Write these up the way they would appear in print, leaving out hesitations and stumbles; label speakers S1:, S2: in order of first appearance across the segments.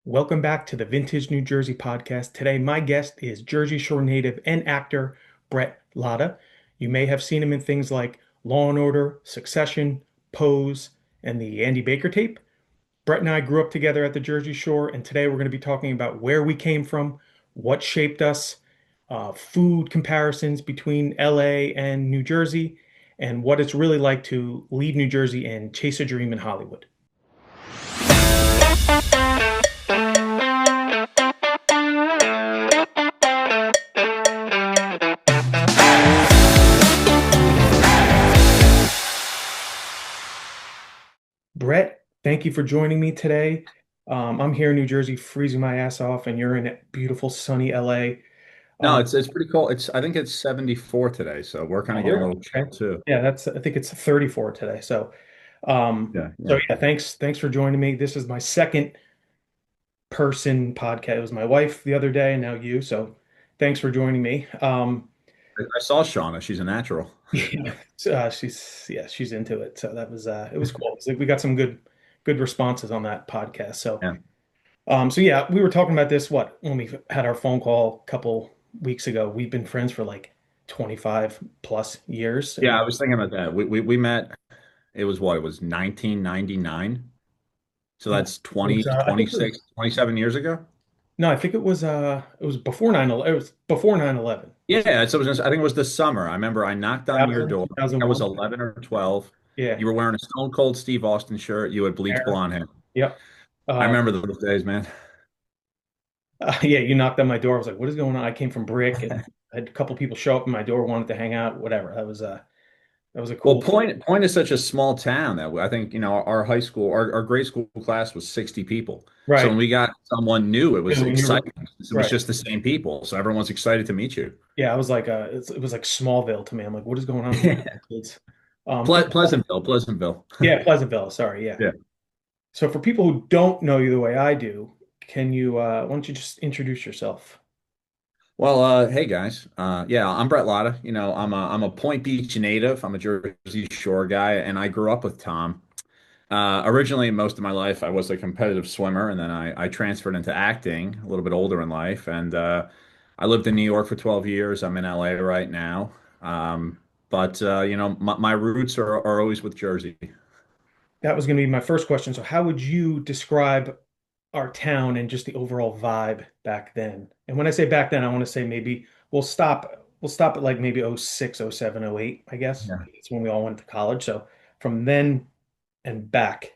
S1: Welcome back to the Vintage New Jersey podcast. Today, my guest is Jersey Shore native and actor Bret Lada. You may have seen him in things like Law and Order, Succession, Pose, and the Andy Baker tape. Bret and I grew up together at the Jersey Shore, and today we're going to be talking about where we came from, what shaped us, food comparisons between LA and New Jersey, and what it's really like to leave New Jersey and chase a dream in Hollywood. Brett, thank you for joining me today. I'm here in New Jersey, freezing my ass off, and you're in beautiful, sunny LA.
S2: No,
S1: Um,
S2: it's pretty cool. I think it's 74 today, so we're kind of getting a little chill
S1: okay.
S2: too.
S1: Yeah, I think it's 34 today.
S2: Yeah, yeah.
S1: So yeah, thanks for joining me. This is my second person podcast. It was my wife the other day, and now you. So thanks for joining me.
S2: I saw Shauna. She's a natural.
S1: Yeah, she's into it. So it was cool. It's like we got some good responses on that podcast.
S2: Yeah.
S1: So yeah, we were talking about this when we had our phone call a couple weeks ago. We've been friends for like 25 plus years,
S2: Yeah,
S1: and
S2: I was thinking about that. We met, it was what? It was 1999. So
S1: uh,
S2: that's
S1: it was
S2: 20,
S1: I think it was
S2: 26, 27 years ago.
S1: no, I think it was before 9/11. It was before 9/11.
S2: Yeah, so I think it was the summer. I remember I knocked on your
S1: 2000,
S2: door. I was
S1: 2001.
S2: 11 or 12.
S1: Yeah.
S2: You were wearing a Stone Cold Steve Austin shirt. You had bleach
S1: There.
S2: blonde hair.
S1: Yep.
S2: I
S1: Um,
S2: remember those days, man.
S1: yeah, you knocked on my door. I was like, "What is going on?" I came from Brick, and I had a couple people show up at my door, wanted to hang out, whatever. That was a
S2: Well,
S1: cool.
S2: Point is such a small town that I think, our high school, our grade school class was 60 people. So when
S1: Right.
S2: we got someone new, it
S1: Yeah,
S2: was
S1: when you were
S2: exciting. It was
S1: right.
S2: just the same people. So everyone's excited to meet you.
S1: Yeah, I was like, it was like Smallville to me. I'm like, what is going on with these kids? First of all,
S2: Pleasantville, Pleasantville.
S1: yeah, Pleasantville. Sorry, yeah.
S2: Yeah.
S1: So for people who don't know you the way I do, why don't you just introduce yourself?
S2: Well, hey guys. Yeah, I'm Bret Lada. I'm a Point Beach native. I'm a Jersey Shore guy, and I grew up with Tom. Originally, most of my life, I was a competitive swimmer, and then I transferred into acting a little bit older in life. And I lived in New York for 12 years. I'm in LA right now. But my roots are always with Jersey.
S1: That was going to be my first question. So how would you describe our town and just the overall vibe back then? And when I say back then, I want to say maybe we'll stop at like maybe '06, '07, '08, I guess.
S2: Yeah.
S1: It's when we all went to college. So from then and back,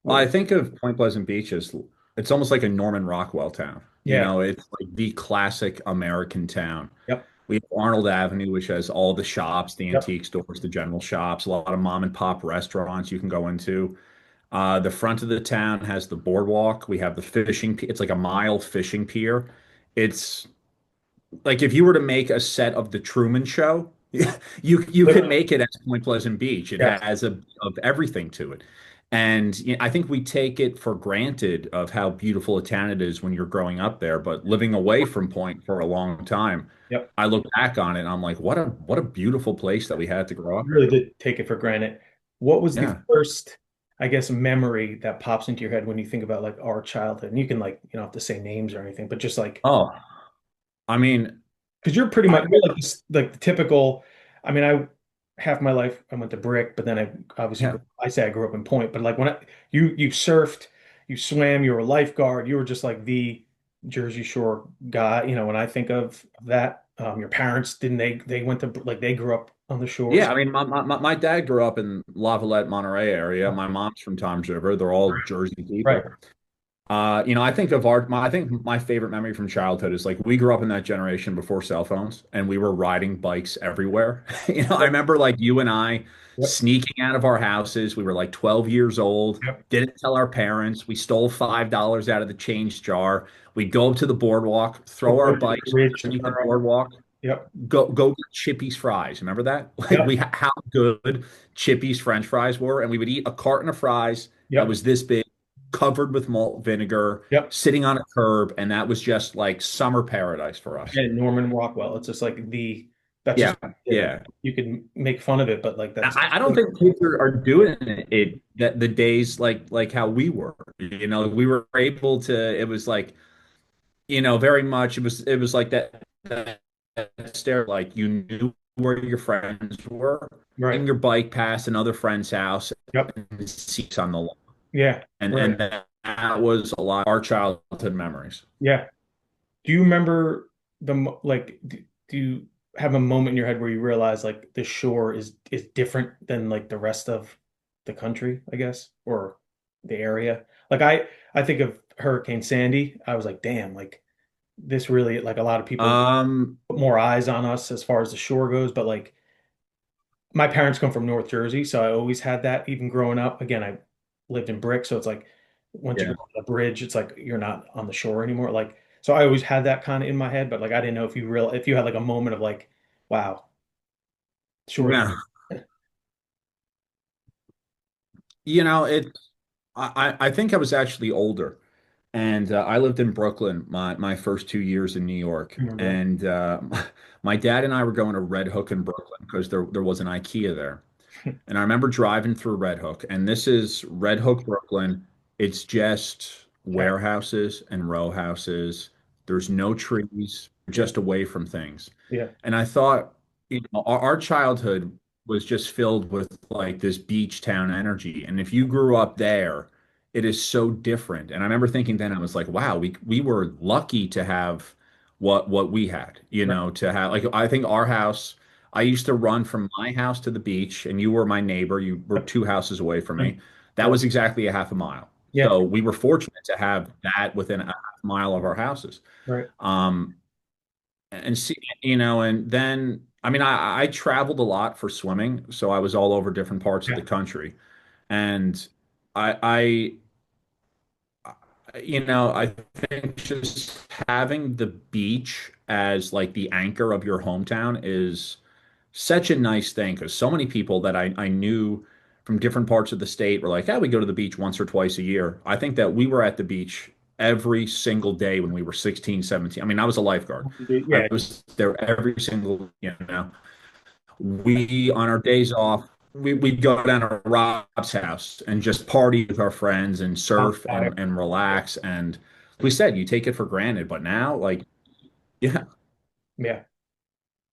S2: Well,
S1: what
S2: I think of Point Pleasant Beach as it's almost like a Norman Rockwell town.
S1: yeah.
S2: It's like the classic American town.
S1: Yep.
S2: We have Arnold Avenue, which has all the shops, the
S1: Yep.
S2: antique stores, the general shops, a lot of mom and pop restaurants you can go into. The front of the town has the boardwalk. We have the it's like a mile fishing pier. It's like if you were to make a set of the Truman Show, you could
S1: Literally.
S2: make it as Point Pleasant Beach. It
S1: Yes.
S2: has of everything to it. And I think we take it for granted of how beautiful a town it is when you're growing up there, but living away from Point for a long time,
S1: Yep.
S2: I look back on it and I'm like, what a beautiful place that we had to grow up in.
S1: Really did take it for granted. What was the
S2: Yeah.
S1: first, I guess, memory that pops into your head when you think about like our childhood? And you can like, you don't have to say names or anything, but just like,
S2: Oh, I mean,
S1: because you're pretty
S2: I,
S1: much you're like this, like the typical. I mean, I half my life I went to Brick, but then I obviously
S2: yeah.
S1: I say I grew up in Point, but like you surfed, you swam, you were a lifeguard, you were just like the Jersey Shore guy. When I think of that, your parents didn't they went to like they grew up on the shores.
S2: Yeah, I mean, my dad grew up in Lavallette, Monterey area. My mom's from Toms River. They're all Jersey
S1: Right.
S2: people. I think I think my favorite memory from childhood is like we grew up in that generation before cell phones and we were riding bikes everywhere. I
S1: Yep.
S2: remember like you and I
S1: Yep.
S2: sneaking out of our houses. We were like 12 years old,
S1: Yep.
S2: didn't tell our parents. We stole $5 out of the change jar. We'd go up to the boardwalk, throw
S1: We'll
S2: our
S1: go to the
S2: bikes
S1: bridge and
S2: underneath the
S1: turn around.
S2: boardwalk,
S1: Yep.
S2: go get Chippy's fries. Remember that? Like
S1: Yep.
S2: how good Chippy's French fries were, and we would eat a carton of fries that
S1: Yep.
S2: was this big, covered with malt vinegar,
S1: Yep.
S2: sitting on a curb, and that was just like summer paradise for us.
S1: And Norman Rockwell. It's just like the That's just
S2: Yeah,
S1: like
S2: yeah.
S1: you can make fun of it, but like that's
S2: I don't think kids are doing it that the days like how we were. You know, we were able to. It was like very much. It was like that stare. Like you knew where your friends were,
S1: right.
S2: riding your bike past another friend's house,
S1: Yep.
S2: and seats on the lawn,
S1: Yeah. Right.
S2: and that was a lot of our childhood memories.
S1: Yeah. Do you remember like do you have a moment in your head where you realize like the shore is different than like the rest of the country, I guess, or the area? Like I think of Hurricane Sandy. I was like, damn, like this really like a lot of people
S2: Um,
S1: put more eyes on us as far as the shore goes, but like my parents come from North Jersey, so I always had that even growing up. Again, I lived in Brick, so it's like once you go
S2: yeah.
S1: on the bridge, it's like you're not on the shore anymore. Like, so I always had that kind of in my head, but like I didn't know if you had like a moment of like, wow, shore.
S2: No, you know it. I think I was actually older. And I lived in Brooklyn my first 2 years in New York.
S1: I remember that.
S2: And my dad and I were going to Red Hook in Brooklyn because there was an IKEA there. And I remember driving through Red Hook, and this is Red Hook, Brooklyn. It's just
S1: Yeah,
S2: warehouses and row houses. There's no trees,
S1: yeah,
S2: just away from things.
S1: yeah,
S2: And I thought, our childhood was just filled with like this beach town energy. And if you grew up there, it is so different. And I remember thinking then, I was like, wow, we were lucky to have what we had,
S1: right,
S2: to have like I think our house. I used to run from my house to the beach, and you were my neighbor. You were
S1: yep,
S2: 2 houses away from
S1: and-
S2: me. That
S1: right,
S2: was exactly a half a mile.
S1: yeah,
S2: So we were fortunate to have that within a half mile of our houses.
S1: right,
S2: Um, and see, and then I mean, I traveled a lot for swimming, so I was all over different parts of
S1: yeah,
S2: the country, and I I think just having the beach as like the anchor of your hometown is such a nice thing because so many people that I knew from different parts of the state were like, yeah, we go to the beach once or twice a year. I think that we were at the beach every single day when we were 16, 17. I mean, I was a lifeguard. I
S1: yeah,
S2: was there every single. We, on our days off, we'd go down to Rob's house and just party with our friends and
S1: on
S2: surf
S1: fire.
S2: and relax. And we said, you take it for granted. But now, like, yeah,
S1: Yeah.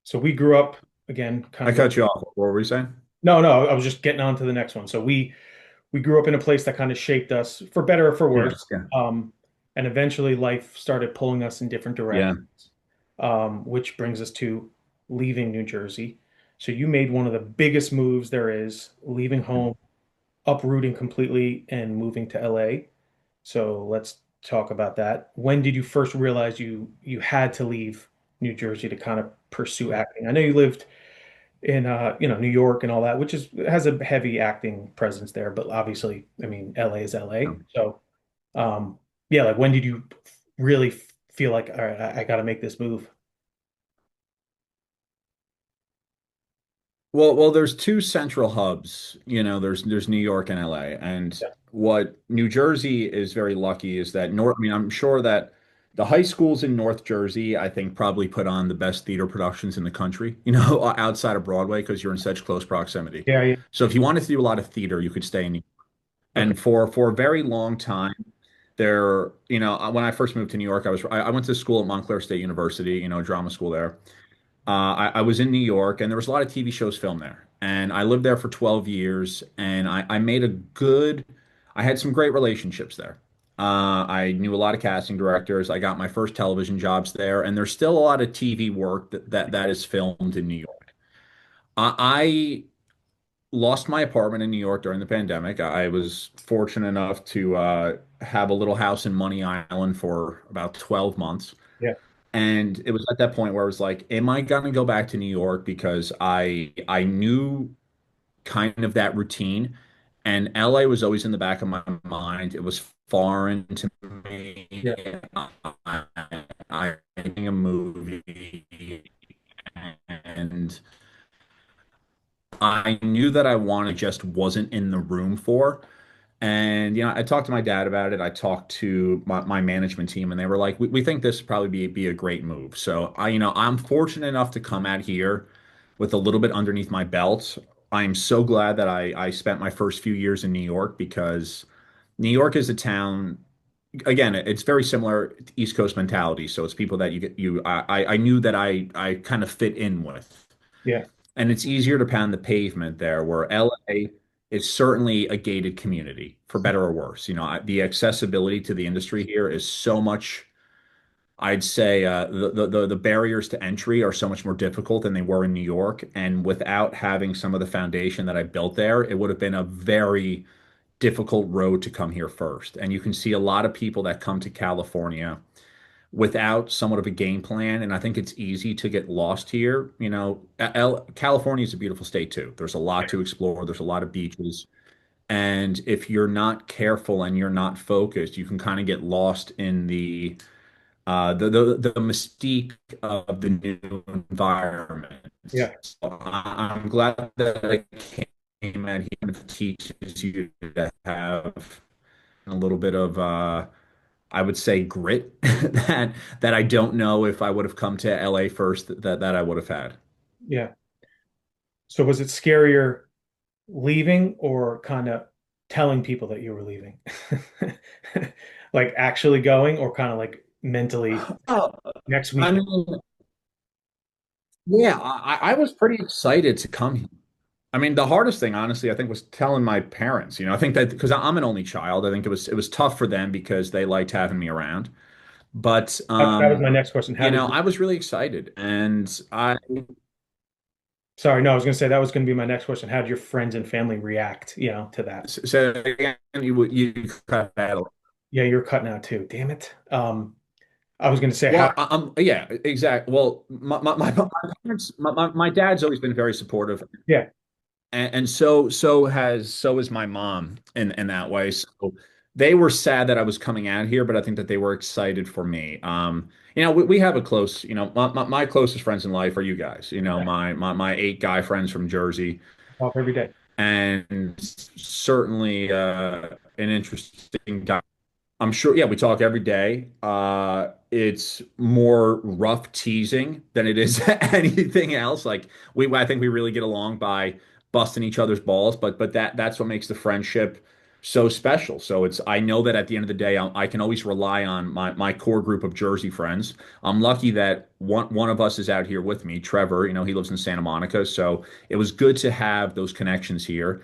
S1: So we grew up again, kind
S2: I
S1: of go.
S2: cut you off. What were we saying?
S1: No, no, I was just getting on to the next one. So we grew up in a place that kind of shaped us for better or for
S2: Yes.
S1: worse.
S2: Yeah.
S1: And eventually life started pulling us in different
S2: Yeah.
S1: directions, which brings us to leaving New Jersey. So you made one of the biggest moves there is, leaving home, uprooting completely and moving to LA. So let's talk about that. When did you first realize you had to leave New Jersey to kind of pursue acting? I know you lived in New York and all that, which is has a heavy acting presence there, but obviously, I mean, LA is LA. So, um, yeah, like when did you really feel like, all right, I got to make this move?
S2: Well, there's two central hubs. There's New York and LA. And
S1: Yeah,
S2: what New Jersey is very lucky is that North, I mean, I'm sure that the high schools in North Jersey, I think, probably put on the best theater productions in the country, outside of Broadway because you're in such close proximity.
S1: yeah, yeah.
S2: So if you wanted to do a lot of theater, you could stay in New York.
S1: Okay,
S2: And for a very long time, when I first moved to New York, I went to school at Montclair State University, drama school there. I was in New York, and there was a lot of TV shows filmed there. And I lived there for 12 years, and I made I had some great relationships there. I knew a lot of casting directors. I got my first television jobs there, and there's still a lot of TV work that is filmed in New York. I lost my apartment in New York during the pandemic. I was fortunate enough to have a little house in Money Island for about 12 months.
S1: yeah,
S2: And it was at that point where I was like, am I gonna go back to New York? Because I knew kind of that routine. And LA was always in the back of my mind. It was foreign to me.
S1: yeah,
S2: I making a movie and I knew that I wanted just wasn't in the room for. And I talked to my dad about it. I talked to my management team, and they were like, "We think this would probably be a great move." So I'm fortunate enough to come out here. with a little bit underneath my belt. I am so glad that I spent my first few years in New York because New York is a town, again, it's very similar to East Coast mentality. So it's people that I knew that I kind of fit in with.
S1: Yeah.
S2: And it's easier to pound the pavement there, where LA is certainly a gated community, for better or worse. The accessibility to the industry here is so much, I'd say, the barriers to entry are so much more difficult than they were in New York. And without having some of the foundation that I built there, it would have been a very difficult road to come here first. And you can see a lot of people that come to California without somewhat of a game plan. And I think it's easy to get lost here. California is a beautiful state too. There's a lot to explore. There's a lot of beaches. And if you're not careful and you're not focused, you can kind of get lost in the mystique of the new environment.
S1: Yeah.
S2: So I'm glad that I came out here to teach you to have a little bit of I would say grit that I don't know if I would have come to LA first that I would have had.
S1: Yeah. So was it scarier leaving or kind of telling people that you were leaving? Like actually going or kind of like mentally
S2: Oh,
S1: next
S2: I
S1: weekend?
S2: mean, yeah, I was pretty excited to come here. I mean, the hardest thing, honestly, I think was telling my parents. I think that because I'm an only child, I think it was tough for them because they liked having me around. But
S1: That was my next question. How did you?
S2: I was really excited, and I
S1: Sorry, no, I was going to say that was going to be my next question. How did your friends and family react, to that?
S2: said again, you cut out.
S1: Yeah, you're cutting out too. Damn it. I was going to say how.
S2: Well, yeah, exactly. Well, my parents, my dad's always been very supportive,
S1: Yeah.
S2: and so is my mom in that way. So they were sad that I was coming out here, but I think that they were excited for me. We have a close, my closest friends in life are you guys.
S1: Yeah.
S2: My eight guy friends from Jersey,
S1: Talk every day.
S2: and certainly an interesting guy. I'm sure, yeah, we talk every day. It's more rough teasing than it is anything else. Like I think we really get along by busting each other's balls, but that's what makes the friendship so special. So I know that at the end of the day, I can always rely on my core group of Jersey friends. I'm lucky that one of us is out here with me, Trevor. He lives in Santa Monica, so it was good to have those connections here.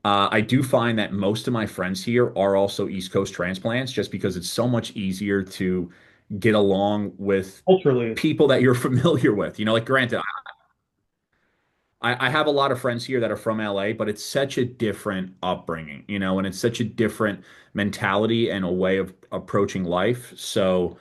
S2: I do find that most of my friends here are also East Coast transplants just because it's so much easier to get along with
S1: Culturally,
S2: people that you're familiar with. Like granted, I have a lot of friends here that are from LA, but it's such a different upbringing, and it's such a different mentality and a way of approaching life. So,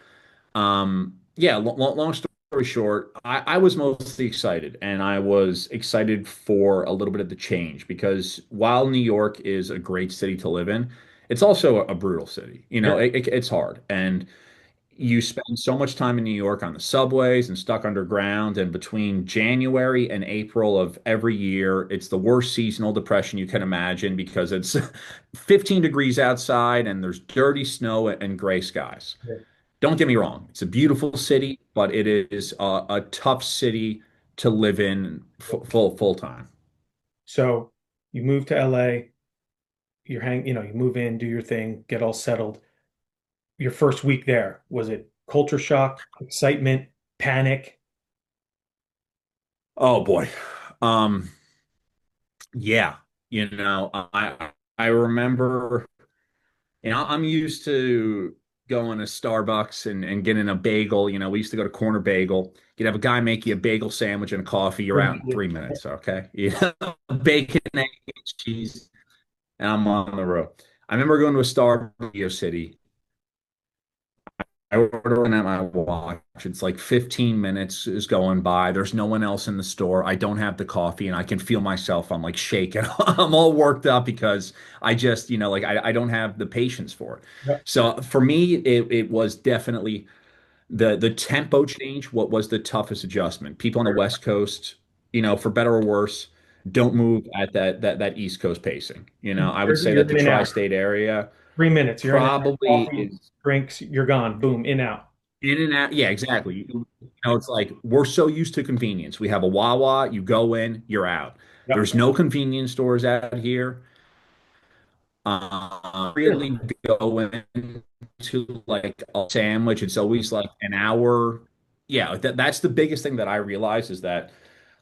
S2: yeah, long story short, I was mostly excited, and I was excited for a little bit of the change because while New York is a great city to live in, it's also a brutal city.
S1: yeah.
S2: It's hard, and you spend so much time in New York on the subways and stuck underground. And between January and April of every year, it's the worst seasonal depression you can imagine because it's 15 degrees outside and there's dirty snow and gray skies.
S1: Yeah.
S2: Don't get me wrong, it's a beautiful city, but it is a tough city to live in full time.
S1: So you move to LA, you move in, do your thing, get all settled. Your first week there, was it culture shock, excitement, panic?
S2: Oh boy. Um, yeah, I remember. I'm used to going to Starbucks and getting a bagel. We used to go to Corner Bagel. You'd have a guy make you a bagel sandwich and a coffee. You're out in 3 minutes, okay? Bacon, egg, and cheese, and I'm on the road. I remember going to a Starbucks in Radio City. I order one at my watch. It's like 15 minutes is going by. There's no one else in the store. I don't have the coffee and I can feel myself. I'm like shaking. I'm all worked up because I just, like I don't have the patience for it.
S1: Yeah.
S2: So for me, it was definitely the tempo change. What was the toughest adjustment? People on the West Coast, for better or worse, don't move at that East Coast pacing.
S1: In
S2: I would
S1: Jersey,
S2: say
S1: you're
S2: that the
S1: in and out.
S2: tri-state area
S1: 3 minutes, you're in and out.
S2: probably
S1: Coffee,
S2: is.
S1: drinks, you're gone. Boom, in out.
S2: In and out. Yeah, exactly. It's like we're so used to convenience. We have a Wawa, you go in, you're out.
S1: Yep.
S2: There's no convenience stores out here.
S1: Really?
S2: Really go into like a sandwich. It's always like an hour. Yeah, that's the biggest thing that I realize is that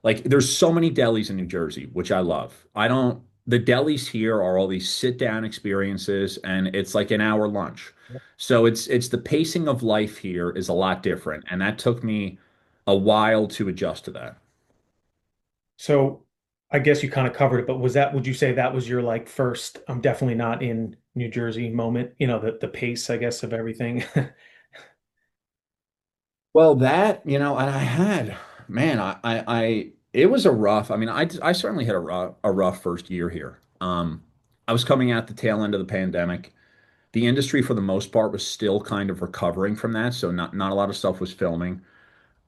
S2: like there's so many delis in New Jersey, which I love. I don't, the delis here are all these sit down experiences and it's like an hour lunch. So it's the pacing of life here is a lot different. And that took me a while to adjust to that.
S1: So I guess you kind of covered it, but would you say that was your like first, I'm definitely not in New Jersey moment, the pace, I guess, of everything?
S2: Well, and I had, man, it was a rough, I mean, I certainly had a rough first year here. I was coming out the tail end of the pandemic. The industry, for the most part, was still kind of recovering from that, so not a lot of stuff was filming.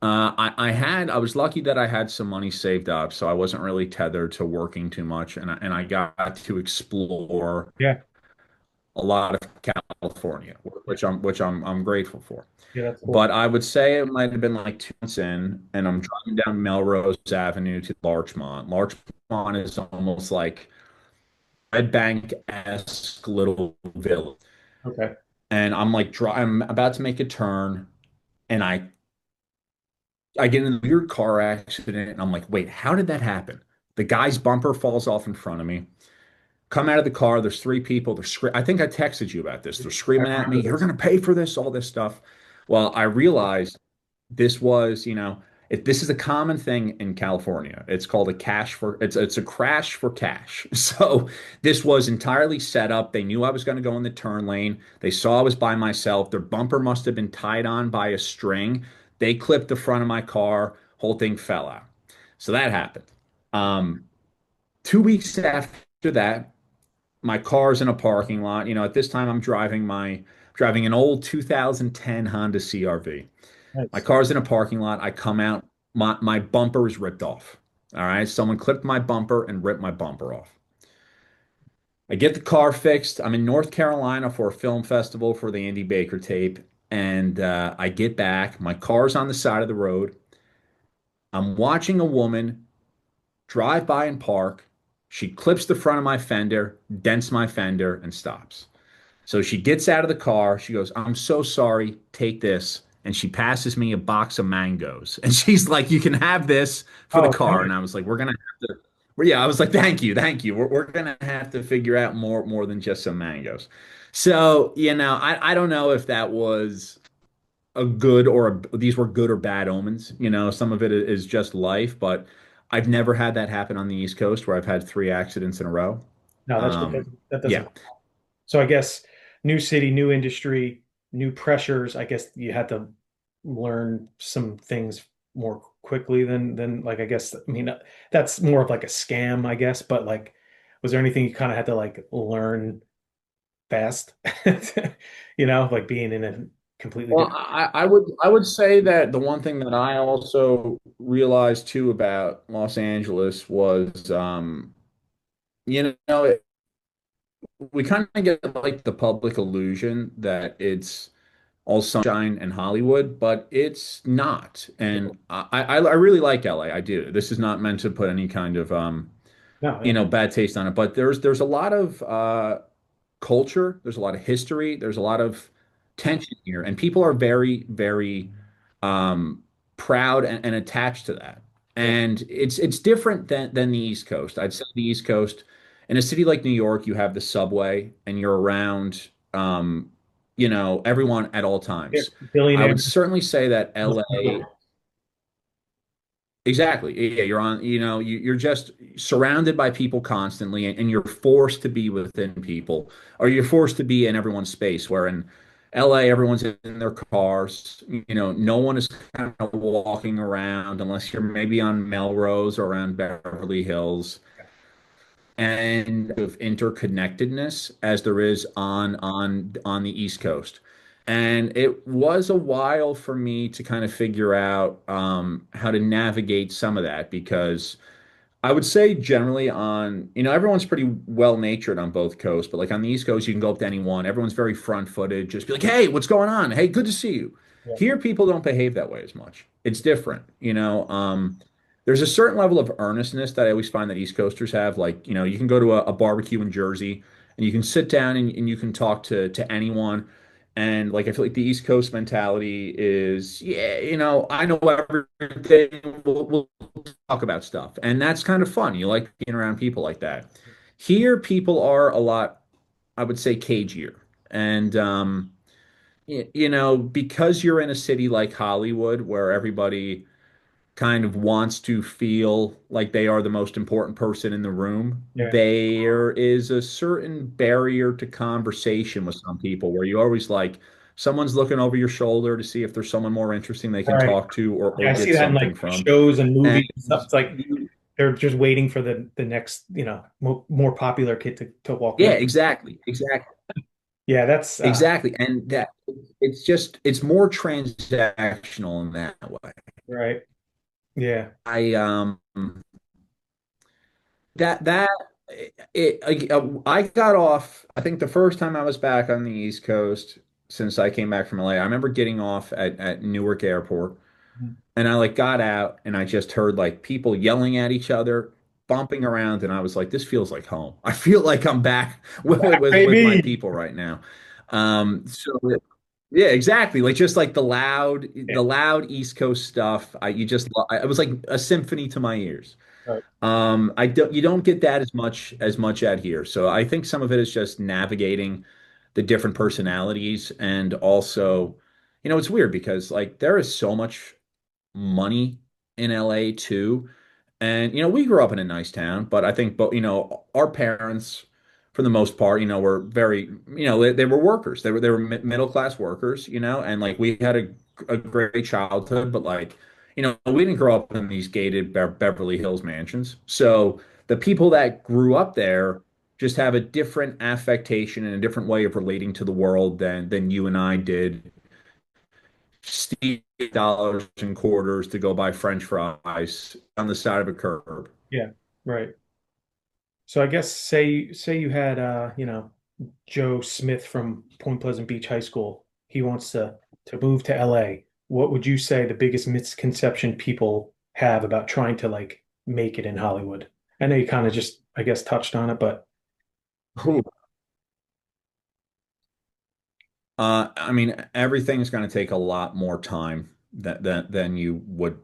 S2: I was lucky that I had some money saved up, so I wasn't really tethered to working too much, and I got to explore
S1: Yeah.
S2: a lot of California, which I'm grateful for.
S1: Yeah, that's cool.
S2: But I would say it might have been like 2 months in, and I'm driving down Melrose Avenue to Larchmont. Larchmont is almost like Red Bank-esque little village.
S1: Okay.
S2: And I'm like, I'm about to make a turn, and I get in a weird car accident, and I'm like, wait, how did that happen? The guy's bumper falls off in front of me. Come out of the car. There's three people. I think I texted you about this. They're
S1: I
S2: screaming at me,
S1: remember
S2: "You're
S1: this.
S2: going to pay for this, all this stuff." Well, I realized this was, this is a common thing in California. It's called it's a crash for cash. So this was entirely set up. They knew I was going to go in the turn lane. They saw I was by myself. Their bumper must have been tied on by a string. They clipped the front of my car. Whole thing fell out. So that happened. Um, 2 weeks after that, my car's in a parking lot. At this time I'm driving an old 2010 Honda CRV. My
S1: Nice.
S2: car's in a parking lot. I come out, my bumper is ripped off. All right. Someone clipped my bumper and ripped my bumper off. I get the car fixed. I'm in North Carolina for a film festival for the Andy Baker tape. And I get back. My car's on the side of the road. I'm watching a woman drive by and park. She clips the front of my fender, dents my fender, and stops. So she gets out of the car. She goes, "I'm so sorry. Take this." And she passes me a box of mangoes. And she's like, "You can have this for the
S1: Oh,
S2: car." And
S1: nice.
S2: I was like, "We're gonna have to." Well, yeah, I was like, "Thank you, thank you. We're gonna have to figure out more than just some mangoes." So, I don't know if that was a good these were good or bad omens. Some of it is just life, but I've never had that happen on the East Coast where I've had three accidents in a row.
S1: No,
S2: Um,
S1: that
S2: yeah.
S1: doesn't. So I guess new city, new industry, new pressures. I guess you had to learn some things more quickly than like I guess I mean that's more of like a scam, I guess. But like, was there anything you kind of had to like learn fast? Like being in a completely
S2: Well,
S1: different.
S2: I would say that the one thing that I also realized too about Los Angeles was, we kind of get like the public illusion that it's all sunshine and Hollywood, but it's not. And I really like LA. I do. This is not meant to put any kind of
S1: No, yeah,
S2: bad taste on it, but there's a lot of culture, there's a lot of history, there's a lot of tension here, and people are very, very um, proud and attached to that.
S1: yeah,
S2: And it's different than the East Coast. I'd say the East Coast, in a city like New York, you have the subway and you're around, everyone at all
S1: yeah.
S2: times. I would
S1: Billionaires.
S2: certainly say that LA. Exactly. Yeah, you're on, you're just surrounded by people constantly and you're forced to be within people or you're forced to be in everyone's space. Where in LA, everyone's in their cars, no one is kind of walking around unless you're maybe on Melrose or around Beverly Hills and of interconnectedness as there is on the East Coast. And it was a while for me to kind of figure out how to navigate some of that because I would say generally everyone's pretty well natured on both coasts, but like on the East Coast, you can go up to anyone. Everyone's very front footed, just be like, "Hey, what's going on? Hey, good to see you."
S1: Yeah.
S2: Here, people don't behave that way as much. It's different, there's a certain level of earnestness that I always find that East Coasters have. Like, you can go to a barbecue in Jersey and you can sit down and you can talk to anyone. And like, I feel like the East Coast mentality is, yeah, I know everything. We'll talk about stuff. And that's kind of fun. You like being around people like that. Here, people are a lot, I would say, cagier. And, because you're in a city like Hollywood where everybody kind of wants to feel like they are the most important person in the room,
S1: Yeah.
S2: there is a certain barrier to conversation with some people where you always like someone's looking over your shoulder to see if there's someone more interesting they can
S1: Right.
S2: talk to or
S1: Yeah, I see
S2: get
S1: that in
S2: something
S1: like
S2: from.
S1: shows and
S2: And
S1: movies and stuff. It's like
S2: you,
S1: they're just waiting for the next, more popular kid to walk
S2: yeah,
S1: in.
S2: exactly.
S1: Yeah, that's
S2: Exactly. And that it's more transactional in that way.
S1: right. Yeah.
S2: I that I got off. I think the first time I was back on the East Coast since I came back from LA, I remember getting off at Newark Airport, and I like got out and I just heard like people yelling at each other, bumping around, and I was like, this feels like home. I feel like I'm back with my
S1: Baby.
S2: people right now. So yeah, exactly. Like just like
S1: Yeah.
S2: the loud East Coast stuff. It was like a symphony to my ears.
S1: Right.
S2: You don't get that as much out here. So I think some of it is just navigating the different personalities and also, it's weird because like there is so much money in LA too. And we grew up in a nice town, but I think but our parents for the most part, were very, they were workers. They were middle class workers, and like we had a great childhood, but like, we didn't grow up in these gated Beverly Hills mansions. So the people that grew up there just have a different affectation and a different way of relating to the world than you and I did steal dollars and quarters to go buy French fries on the side of a curb.
S1: Yeah. Right. So I guess say you had Joe Smith from Point Pleasant Beach High School. He wants to move to LA. What would you say the biggest misconception people have about trying to like make it in Hollywood? I know you kind of just I guess touched on it, but
S2: Ooh. I mean, everything's going to take a lot more time than you would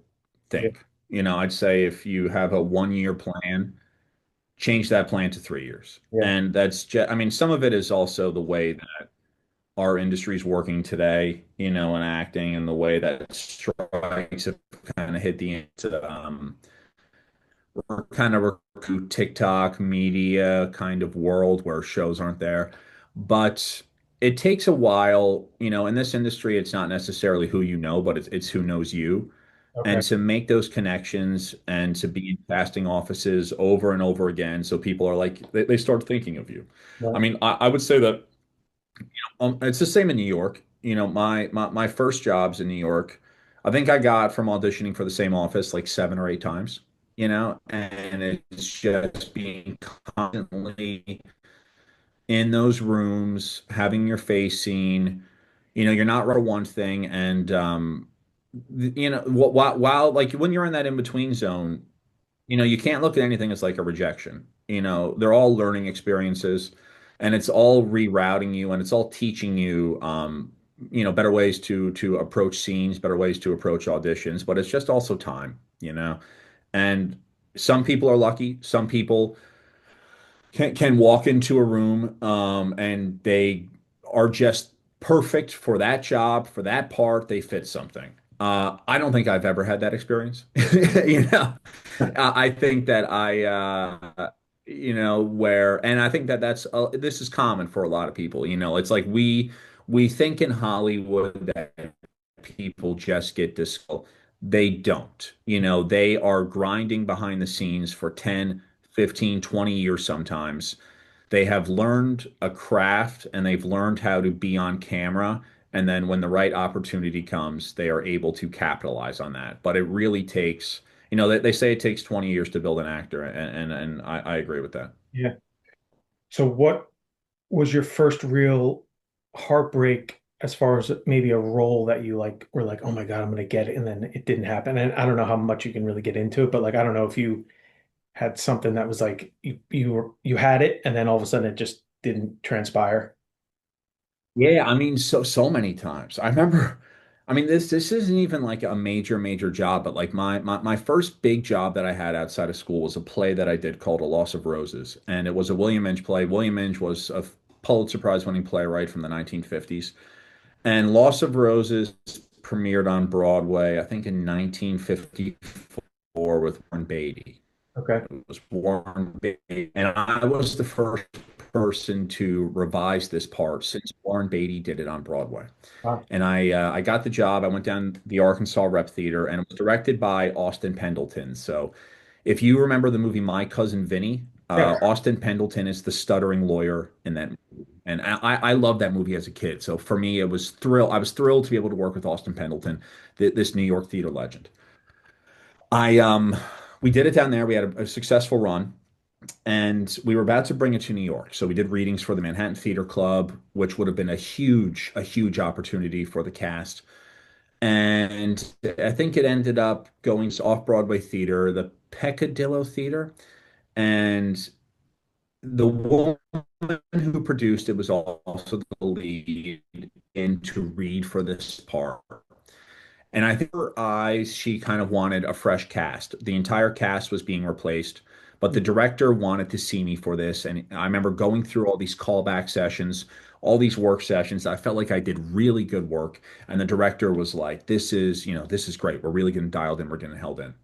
S1: yeah,
S2: think. I'd say if you have a 1 year plan, change that plan to 3 years.
S1: yeah,
S2: And that's just, I mean, some of it is also the way that our industry is working today, in acting and the way that strikes have kind of hit we're kind of a TikTok media kind of world where shows aren't there. But it takes a while, in this industry, it's not necessarily who you know, but it's who knows you.
S1: okay,
S2: And to make those connections and to be in casting offices over and over again, so people are like, they start thinking of you. I
S1: right,
S2: mean, I would say that it's the same in New York. My first jobs in New York, I think I got from auditioning for the same office like 7 or 8 times, and it's just being constantly in those rooms, having your face seen. You're not right for one thing, and while like when you're in that in between zone, you can't look at anything as like a rejection. They're all learning experiences and it's all rerouting you and it's all teaching you better ways to approach scenes, better ways to approach auditions, but it's just also time. And some people are lucky, some people can walk into a room and they are just perfect for that job, for that part, they fit something. I don't think I've ever had that experience. You know, I think that and I think that this is common for a lot of people. It's like we think in Hollywood that people just get this. They don't. They are grinding behind the scenes for 10, 15, 20 years sometimes. They have learned a craft and they've learned how to be on camera. And then when the right opportunity comes, they are able to capitalize on that. But it really takes, they say it takes 20 years to build an actor, and I agree with that.
S1: yeah. So what was your first real heartbreak as far as maybe a role that you like were like, oh my God, I'm gonna get it, and then it didn't happen. And I don't know how much you can really get into it, but like I don't know if you had something that was like you had it and then all of a sudden it just didn't transpire.
S2: Yeah, I mean, so many times. I remember, I mean, this isn't even like a major job, but like my first big job that I had outside of school was a play that I did called A Loss of Roses, and it was a William Inge play. William Inge was a Pulitzer Prize winning playwright from the 1950s, and Loss of Roses premiered on Broadway, I think in 1954 with Warren Beatty.
S1: Okay.
S2: It was Warren Beatty, and I was the first person to revise this part since Warren Beatty did it on Broadway.
S1: Wow.
S2: And I got the job. I went down the Arkansas Rep Theater, and it was directed by Austin Pendleton. So, if you remember the movie My Cousin Vinny,
S1: Yeah.
S2: Austin Pendleton is the stuttering lawyer in that movie. And I loved that movie as a kid. So for me, it was thrill. I was thrilled to be able to work with Austin Pendleton, this New York theater legend. I we did it down there. We had a successful run, and we were about to bring it to New York. So we did readings for the Manhattan Theater Club, which would have been a huge opportunity for the cast. And I think it ended up going to off-Broadway theater, the Peccadillo Theater, and the woman who produced it was also the lead in to read for this part. And I think her eyes, she kind of wanted a fresh cast. The entire cast was being replaced, but the director wanted to see me for this. And I remember going through all these callback sessions, all these work sessions. I felt like I did really good work. And the director was like, this is great. We're really getting dialed in. We're getting held in.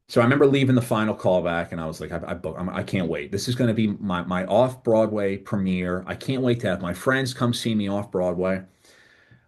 S2: So I remember leaving the final callback, and I was like, I can't wait. This is going to be my off Broadway premiere. I can't wait to have my friends come see me off Broadway.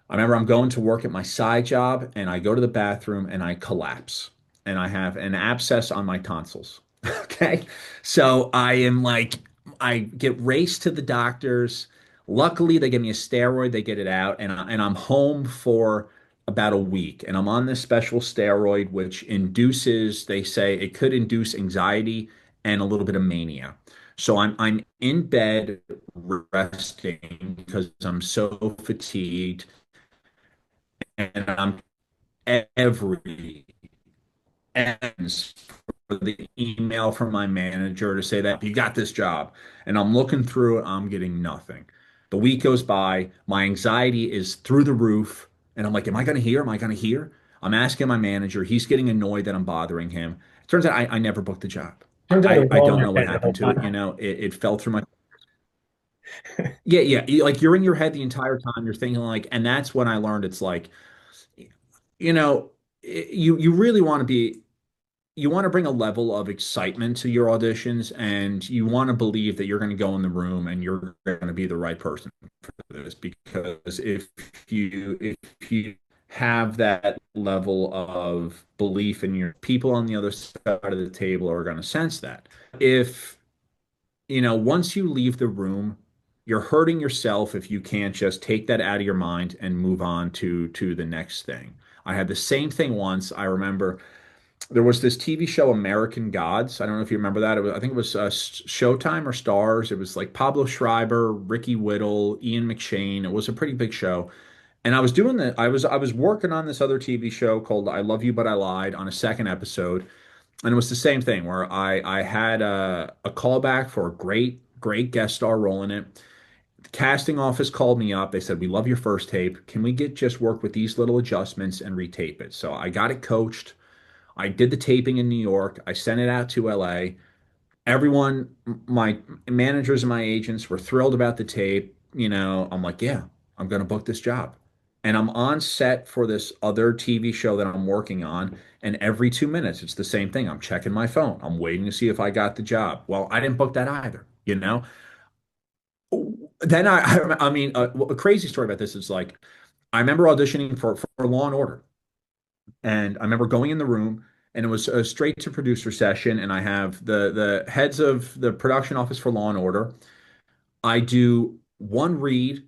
S2: I remember I'm going to work at my side job and I go to the bathroom and I collapse and I have an abscess on my tonsils. Okay. So I am like, I get raced to the doctors. Luckily, they give me a steroid, they get it out, and I'm home for about a week. And I'm on this special steroid, which induces, they say it could induce anxiety and a little bit of mania. So I'm in bed resting because I'm so fatigued and I'm every ends for the email from my manager to say that you got this job. And I'm looking through it, I'm getting nothing. The week goes by, my anxiety is through the roof, and I'm like, am I going to hear? Am I going to hear? I'm asking my manager. He's getting annoyed that I'm bothering him. It turns out I never booked the job.
S1: Turns out it was
S2: I
S1: all in
S2: don't
S1: your
S2: know what
S1: head the whole
S2: happened to it.
S1: time.
S2: It fell through my. Yeah. Like you're in your head the entire time. You're thinking like, and that's when I learned it's like, you know, you really want to be you want to bring a level of excitement to your auditions, and you want to believe that you're going to go in the room and you're going to be the right person for this, because if you have that level of belief in your people on the other side of the table are going to sense that. If once you leave the room, you're hurting yourself if you can't just take that out of your mind and move on to the next thing. I had the same thing once. I remember there was this TV show, American Gods. I don't know if you remember that. I think it was Showtime or Stars. It was like Pablo Schreiber, Ricky Whittle, Ian McShane. It was a pretty big show. And I was doing that. I was working on this other TV show called I Love You But I Lied on a second episode, and it was the same thing where I had a callback for a great guest star role in it. The casting office called me up. They said, "We love your first tape. Can we get just work with these little adjustments and retape it?" So I got it coached. I did the taping in New York. I sent it out to LA. Everyone, my managers and my agents were thrilled about the tape. I'm like, yeah, I'm going to book this job. And I'm on set for this other TV show that I'm working on. And every 2 minutes, it's the same thing. I'm checking my phone. I'm waiting to see if I got the job. Well, I didn't book that either. Then I mean, a crazy story about this is like, I remember auditioning for Law and Order. And I remember going in the room, and it was a straight to producer session. And I have the heads of the production office for Law and Order. I do one read,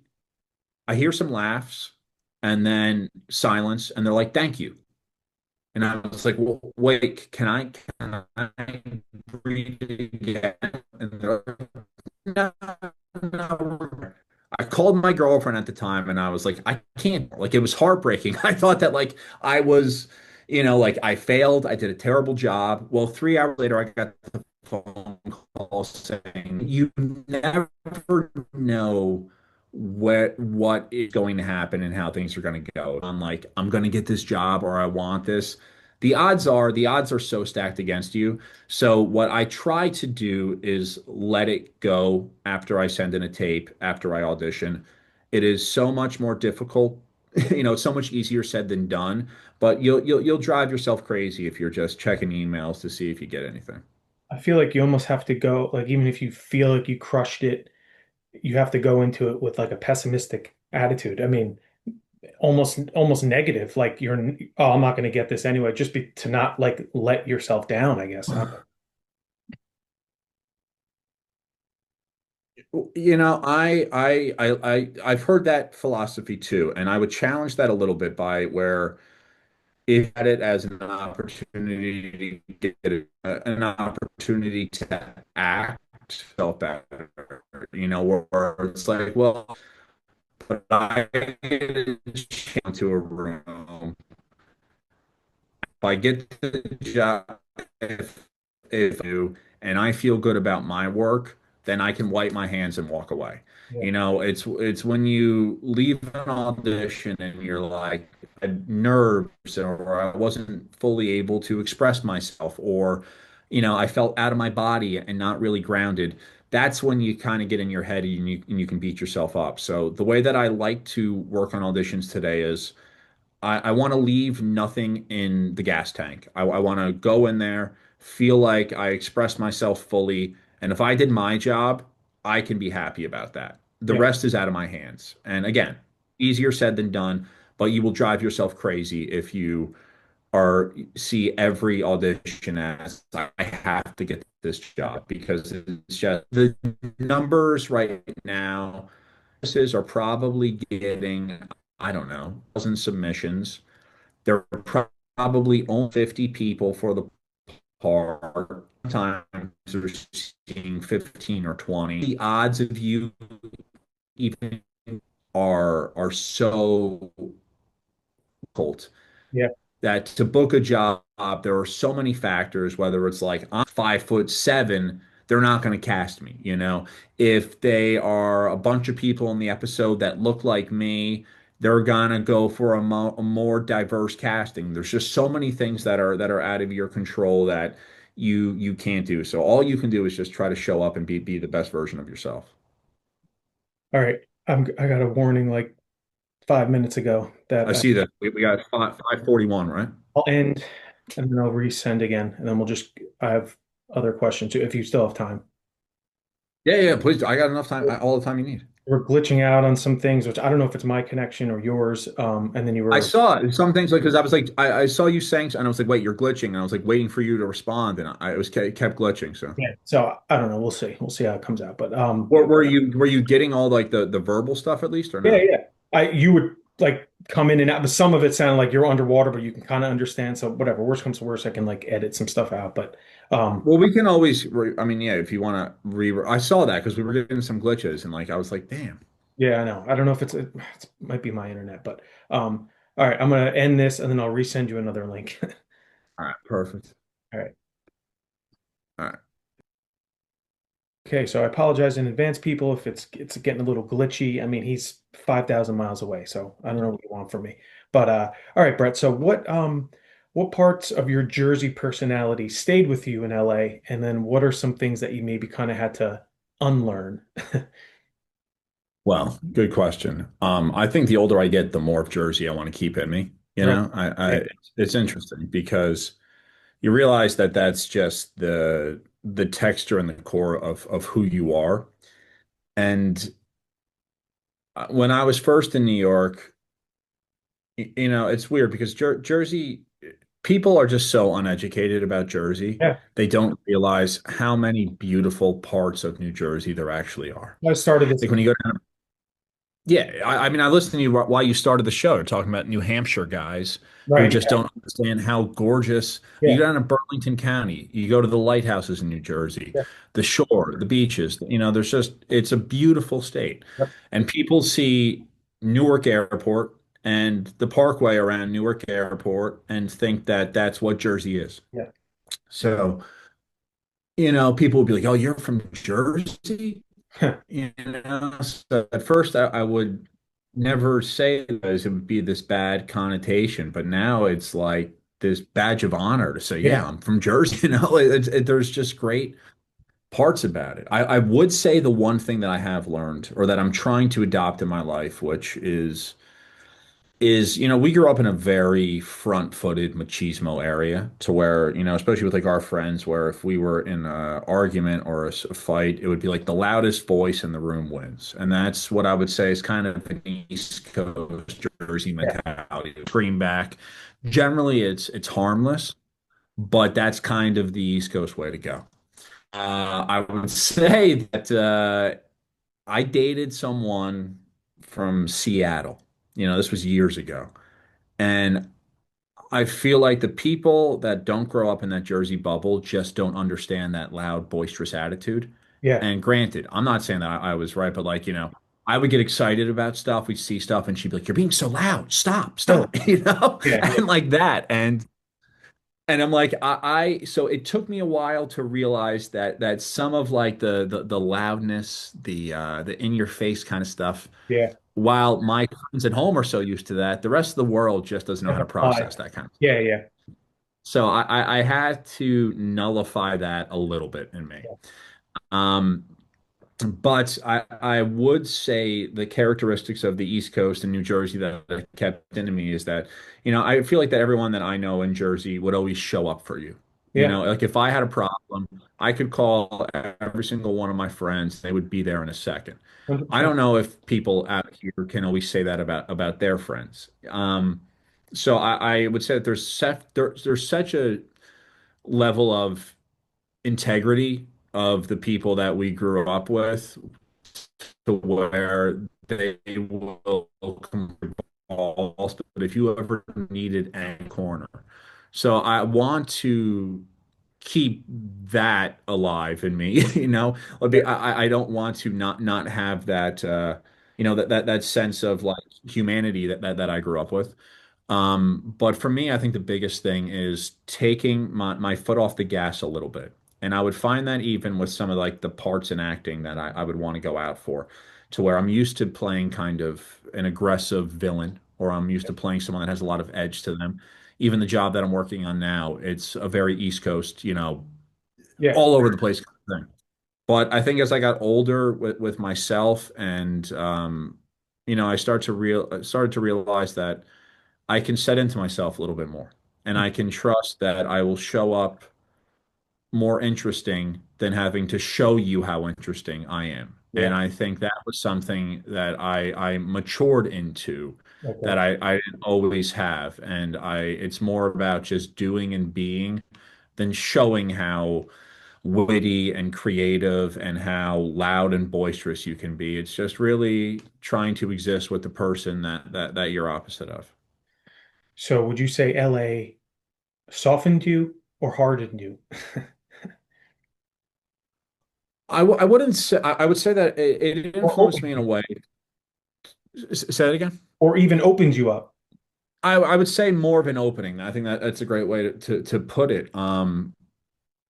S2: I hear some laughs, and then silence, and they're like, "Thank you." And I was like, well, "Wait, can I read it again?" And they're like, "No, no." I called my girlfriend at the time and I was like, I can't, like, it was heartbreaking. I thought that, like, I was, like I failed. I did a terrible job. Well, 3 hours later, I got the phone call saying, you never know what is going to happen and how things are going to go. I'm like, I'm going to get this job or I want this. The odds are so stacked against you. So what I try to do is let it go after I send in a tape, after I audition. It is so much more difficult, it's so much easier said than done, but you'll drive yourself crazy if you're just checking emails to see if you get anything.
S1: I feel like you almost have to go, like, even if you feel like you crushed it, you have to go into it with like a pessimistic attitude. I mean, almost negative, like oh, I'm not going to get this anyway, just to not like let yourself down, I guess.
S2: I've heard that philosophy too, and I would challenge that a little bit by where if you had it as an opportunity to get an opportunity to act, felt better, where it's like, well, but I get into a room. If I get the job, if I do, and I feel good about my work, then I can wipe my hands and walk away.
S1: Yeah.
S2: It's when you leave an audition and you're like I had nerves or I wasn't fully able to express myself or I felt out of my body and not really grounded. That's when you kind of get in your head and you can beat yourself up. So the way that I like to work on auditions today is I want to leave nothing in the gas tank. I want to go in there, feel like I expressed myself fully, and if I did my job, I can be happy about that. The
S1: Yeah.
S2: rest is out of my hands. And again, easier said than done, but you will drive yourself crazy if you are see every audition as I have to get this job because it's just the numbers right now are probably getting, I don't know, 1,000 submissions. There are probably only 50 people for the part. Sometimes they're seeing 15 or 20. The odds of you even are so difficult
S1: Yeah.
S2: that to book a job, there are so many factors, whether it's like I'm 5'7", they're not going to cast me, If they are a bunch of people in the episode that look like me, they're gonna go for a more diverse casting. There's just so many things that are out of your control that you can't do. So all you can do is just try to show up and be the best version of yourself.
S1: All right. I got a warning like 5 minutes ago
S2: I
S1: that
S2: see that we got 541, right?
S1: I'll end and then I'll resend again, and then I have other questions too, if you still have time.
S2: Yeah, yeah, please. I got enough time, all the time you need.
S1: We're glitching out on some things, which I don't know if it's my connection or yours. And then you
S2: I
S1: were,
S2: saw it. Some things like because I was like I saw you saying and I was like, wait, you're glitching, and I was like waiting for you to respond, and I was kept glitching. So
S1: yeah. So I don't know. We'll see how it comes out. But
S2: were you getting all like the verbal stuff at least or
S1: yeah,
S2: no?
S1: yeah. You would like come in and out, but some of it sounded like you're underwater, but you can kind of understand. So whatever, worst comes to worst, I can like edit some stuff out. But
S2: Well, we can always. I mean, yeah, if you want to I saw that because we were getting some glitches, and like I was like, damn.
S1: yeah, I know. I don't know if it might be my internet, but all right, I'm gonna end this and then I'll resend you another link.
S2: All right, perfect.
S1: All right.
S2: All right.
S1: Okay, so I apologize in advance, people, if it's getting a little glitchy. I mean, he's 5,000 miles away, so I don't know what you want from me. But all right, Brett. So what parts of your Jersey personality stayed with you in LA, and then what are some things that you maybe kind of had to unlearn?
S2: Well, good question. I think the older I get, the more of Jersey I want to keep in me.
S1: Right.
S2: It's interesting because you realize that that's just the texture and the core of who you are. And when I was first in New York, it's weird because Jersey people are just so uneducated about Jersey.
S1: Yeah.
S2: They don't realize how many beautiful parts of New Jersey there actually are.
S1: I started this.
S2: Like when you go down. Yeah, I mean, I listened to you while you started the show. You're talking about New Hampshire guys who
S1: Right.
S2: just don't understand how gorgeous. You
S1: Yeah.
S2: go down to Burlington County, you go to the lighthouses in New Jersey,
S1: Yeah.
S2: the shore, the beaches. There's just, it's a beautiful state.
S1: Yep.
S2: And people see Newark Airport and the parkway around Newark Airport and think that that's what Jersey is.
S1: Yeah.
S2: So, people will be like, oh, you're from Jersey? So at first I would never say it as it would be this bad connotation, but now it's like this badge of honor to say,
S1: Yeah.
S2: yeah, I'm from Jersey. There's just great parts about it. I would say the one thing that I have learned or that I'm trying to adopt in my life, which is we grew up in a very front-footed machismo area to where especially with like our friends where if we were in an argument or a fight it would be like the loudest voice in the room wins, and that's what I would say is kind of an East Coast Jersey
S1: Yeah.
S2: mentality. Scream back. Generally it's harmless, but that's kind of the East Coast way to go. I would say that I dated someone from Seattle. This was years ago. And I feel like the people that don't grow up in that Jersey bubble just don't understand that loud, boisterous attitude.
S1: Yeah.
S2: And granted, I'm not saying that I was right, but like, I would get excited about stuff. We'd see stuff and she'd be like, you're being so loud. Stop,
S1: Huh.
S2: stop,
S1: Yeah. Yeah.
S2: and like that. And I'm like, so it took me a while to realize that some of like the loudness, the in your face kind of stuff,
S1: Yeah.
S2: while my friends at home are so used to that, the rest of the world just doesn't know how
S1: That's
S2: to
S1: applied.
S2: process that kind of stuff.
S1: Yeah. Yeah.
S2: So I had to nullify that a little bit in me.
S1: Yeah.
S2: Um, but I would say the characteristics of the East Coast and New Jersey that have kept into me is that, I feel like that everyone that I know in Jersey would always show up for you.
S1: Yeah.
S2: Like if I had a problem, I could call every single one of my friends. They would be there in a second. I
S1: 100%.
S2: don't know if people out here can always say that about their friends. So I would say that there's such a level of integrity of the people that we grew up with to where they will come to balls, but if you ever needed any corner. So I want to keep that alive in me,
S1: Yeah.
S2: I don't want to not have that that sense of like humanity that I grew up with. But for me, I think the biggest thing is taking my foot off the gas a little bit. And I would find that even with some of like the parts in acting that I would want to go out for, to where I'm used to playing kind of an aggressive villain, or I'm used to playing someone that has a lot of edge to them. Even the job that I'm working on now, it's a very East Coast,
S1: Yeah.
S2: all over the place kind of thing. But I think as I got older with myself and I started to realize that I can set into myself a little bit more, and I can trust that I will show up more interesting than having to show you how interesting I am. And
S1: Yeah.
S2: I think that was something that I matured into that
S1: Okay.
S2: I didn't always have. And it's more about just doing and being than showing how witty and creative and how loud and boisterous you can be. It's just really trying to exist with the person that you're opposite of.
S1: So would you say LA softened you or hardened you?
S2: I wouldn't say I would say that it
S1: Or
S2: influenced
S1: opened
S2: me in a
S1: you?
S2: way. Say that again.
S1: Or even opened you up?
S2: I would say more of an opening. I think that's a great way to put it.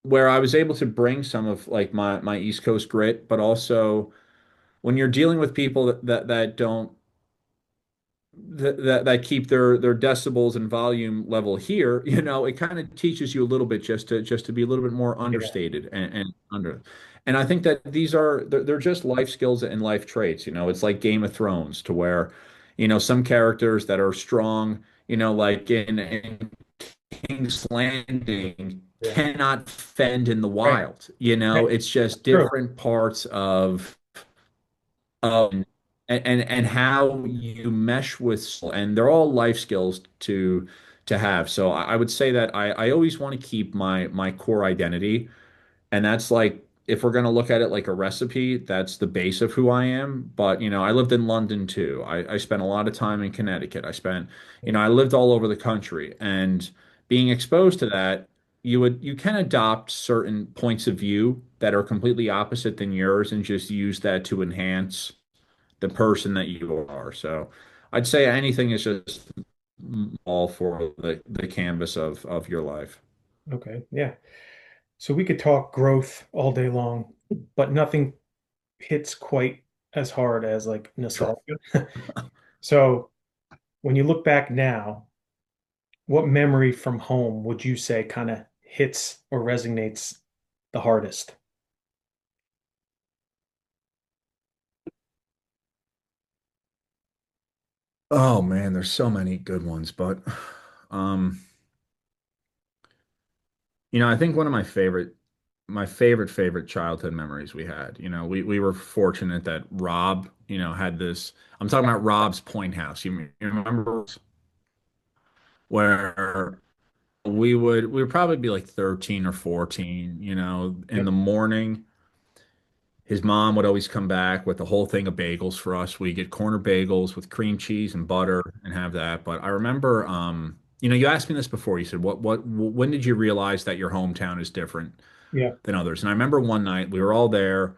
S2: Where I was able to bring some of like my East Coast grit, but also when you're dealing with people that don't that keep their decibels and volume level here, it kind of teaches you a little bit just to be a little bit more
S1: Yeah.
S2: understated and under. And I think that they're just life skills and life traits. It's like Game of Thrones to where, some characters that are strong, like in King's Landing
S1: Yeah.
S2: cannot fend in the
S1: Right.
S2: wild.
S1: Yeah.
S2: It's just
S1: True.
S2: different parts of and how you mesh with, and they're all life skills to have. So I would say that I always want to keep my core identity, and that's like if we're going to look at it like a recipe, that's the base of who I am. But, I lived in London too. I spent a lot of time in Connecticut. I lived all over the country. And being exposed to that, you can adopt certain points of view that are completely opposite than yours and just use that to enhance the person that you are. So I'd say anything is just all for the canvas of your life.
S1: Okay, yeah. So we could talk growth all day long, but nothing hits quite as hard as like
S2: Sure.
S1: nostalgia. So when you look back now, what memory from home would you say kind of hits or resonates the hardest?
S2: Oh man, there's so many good ones, but um, I think one of my favorite childhood memories we had. We were fortunate that Rob, had this. I'm talking about Rob's Point House. You remember where we would probably be like 13 or 14, in
S1: Yep.
S2: the morning. His mom would always come back with a whole thing of bagels for us. We get corner bagels with cream cheese and butter and have that. But I remember, you asked me this before. You said, when did you realize that your hometown is different
S1: Yeah.
S2: than others? And I remember one night we were all there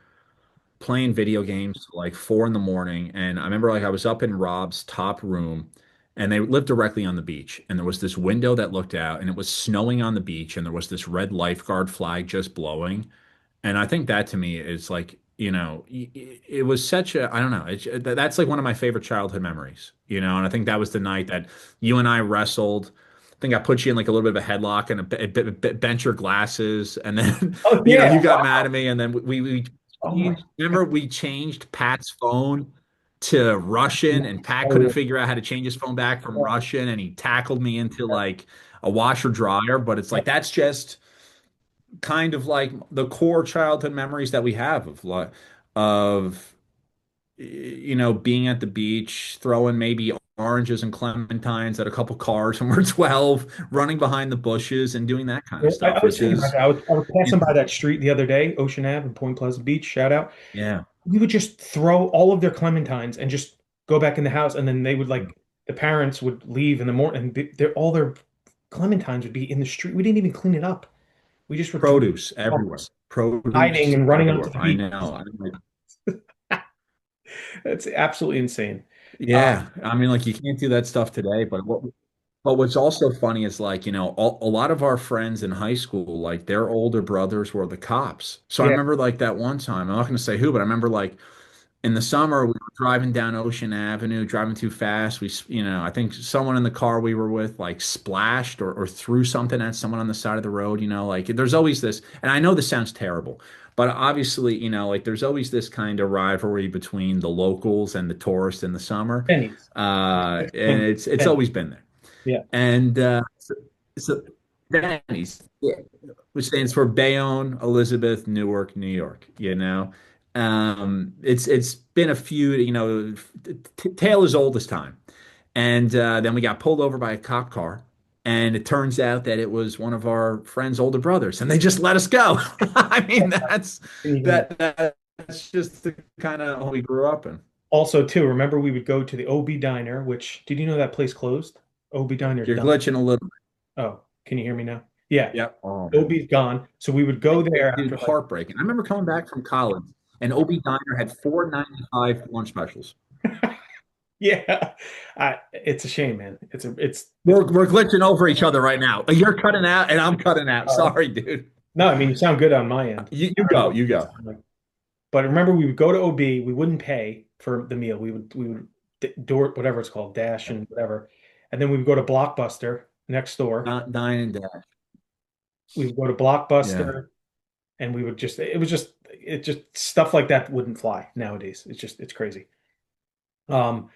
S2: playing video games till like 4 in the morning. And I remember like I was up in Rob's top room and they lived directly on the beach. And there was this window that looked out and it was snowing on the beach and there was this red lifeguard flag just blowing. And I think that to me is like, it was such a, I don't know, that's like one of my favorite childhood memories, and I think that was the night that you and I wrestled. I think I put you in like a little bit of a headlock and bent your glasses. And then,
S1: Oh yeah.
S2: you got mad
S1: Wow.
S2: at me. And then
S1: Oh my.
S2: remember we changed Pat's phone to Russian and Pat
S1: Oh
S2: couldn't
S1: yeah.
S2: figure out how to change his phone back from Russian and he tackled me into like a washer dryer. But it's
S1: Yeah.
S2: like, that's just kind of like the core childhood memories that we have of being at the beach, throwing maybe oranges and clementines at a couple cars when we're 12, running behind the bushes and doing that kind
S1: Yeah,
S2: of
S1: I
S2: stuff,
S1: was
S2: which
S1: thinking about
S2: is,
S1: that. I was
S2: you
S1: passing by
S2: know,
S1: that street the other day, Ocean Ave in Point Pleasant Beach. Shout out.
S2: yeah.
S1: We would just throw all of their clementines and just go back in the house, and then they would like the parents would leave in the morning, and all their clementines would be in the street. We didn't even clean it up. We just would throw
S2: Produce everywhere.
S1: clumps, hiding
S2: Produce
S1: and running onto
S2: everywhere.
S1: the
S2: I
S1: beach.
S2: know.
S1: That's absolutely insane.
S2: Yeah. I mean, like you can't do that stuff today, but what's also funny is like, a lot of our friends in high school, like their older brothers were the cops. So I
S1: Yeah,
S2: remember like that one time, I'm not going to say who, but I remember like in the summer we were driving down Ocean Avenue, driving too fast. I think someone in the car we were with like splashed or threw something at someone on the side of the road, like there's always this, and I know this sounds terrible, but obviously, like there's always this kind of rivalry between the locals and the tourists in the summer.
S1: pennies.
S2: And it's
S1: Pennies.
S2: always been there.
S1: Yeah.
S2: And so Denny's, yeah, which stands for Bayonne, Elizabeth, Newark, New York. It's been a feud, tale as old as time. And then we got pulled over by a cop car, and it turns out that it was one of our friend's older brothers, and they just let us go. I mean, that's just the kind of we grew up in.
S1: Also, too, remember we would go to the OB Diner, which did you know that place closed? OB Diner's
S2: You're
S1: done.
S2: glitching a little.
S1: Oh, can you hear me now? Yeah,
S2: Yep. Oh man.
S1: OB's gone. So we would go there
S2: Dude,
S1: after like,
S2: heartbreaking. I remember coming back from college and OB Diner had 4.95 lunch specials.
S1: yeah, it's a shame, man. It's
S2: We're glitching over each other right now. You're cutting out and I'm cutting out.
S1: uh,
S2: Sorry, dude.
S1: no, I mean you sound good on my end.
S2: You
S1: I don't
S2: go,
S1: know.
S2: you go.
S1: But remember, we would go to OB. We wouldn't pay for the meal. We would door whatever it's called, dash and whatever, and then we would go to Blockbuster next door.
S2: Dine and dash.
S1: We would go to
S2: Yeah.
S1: Blockbuster, and we would just it just stuff like that wouldn't fly nowadays. It's crazy. Um,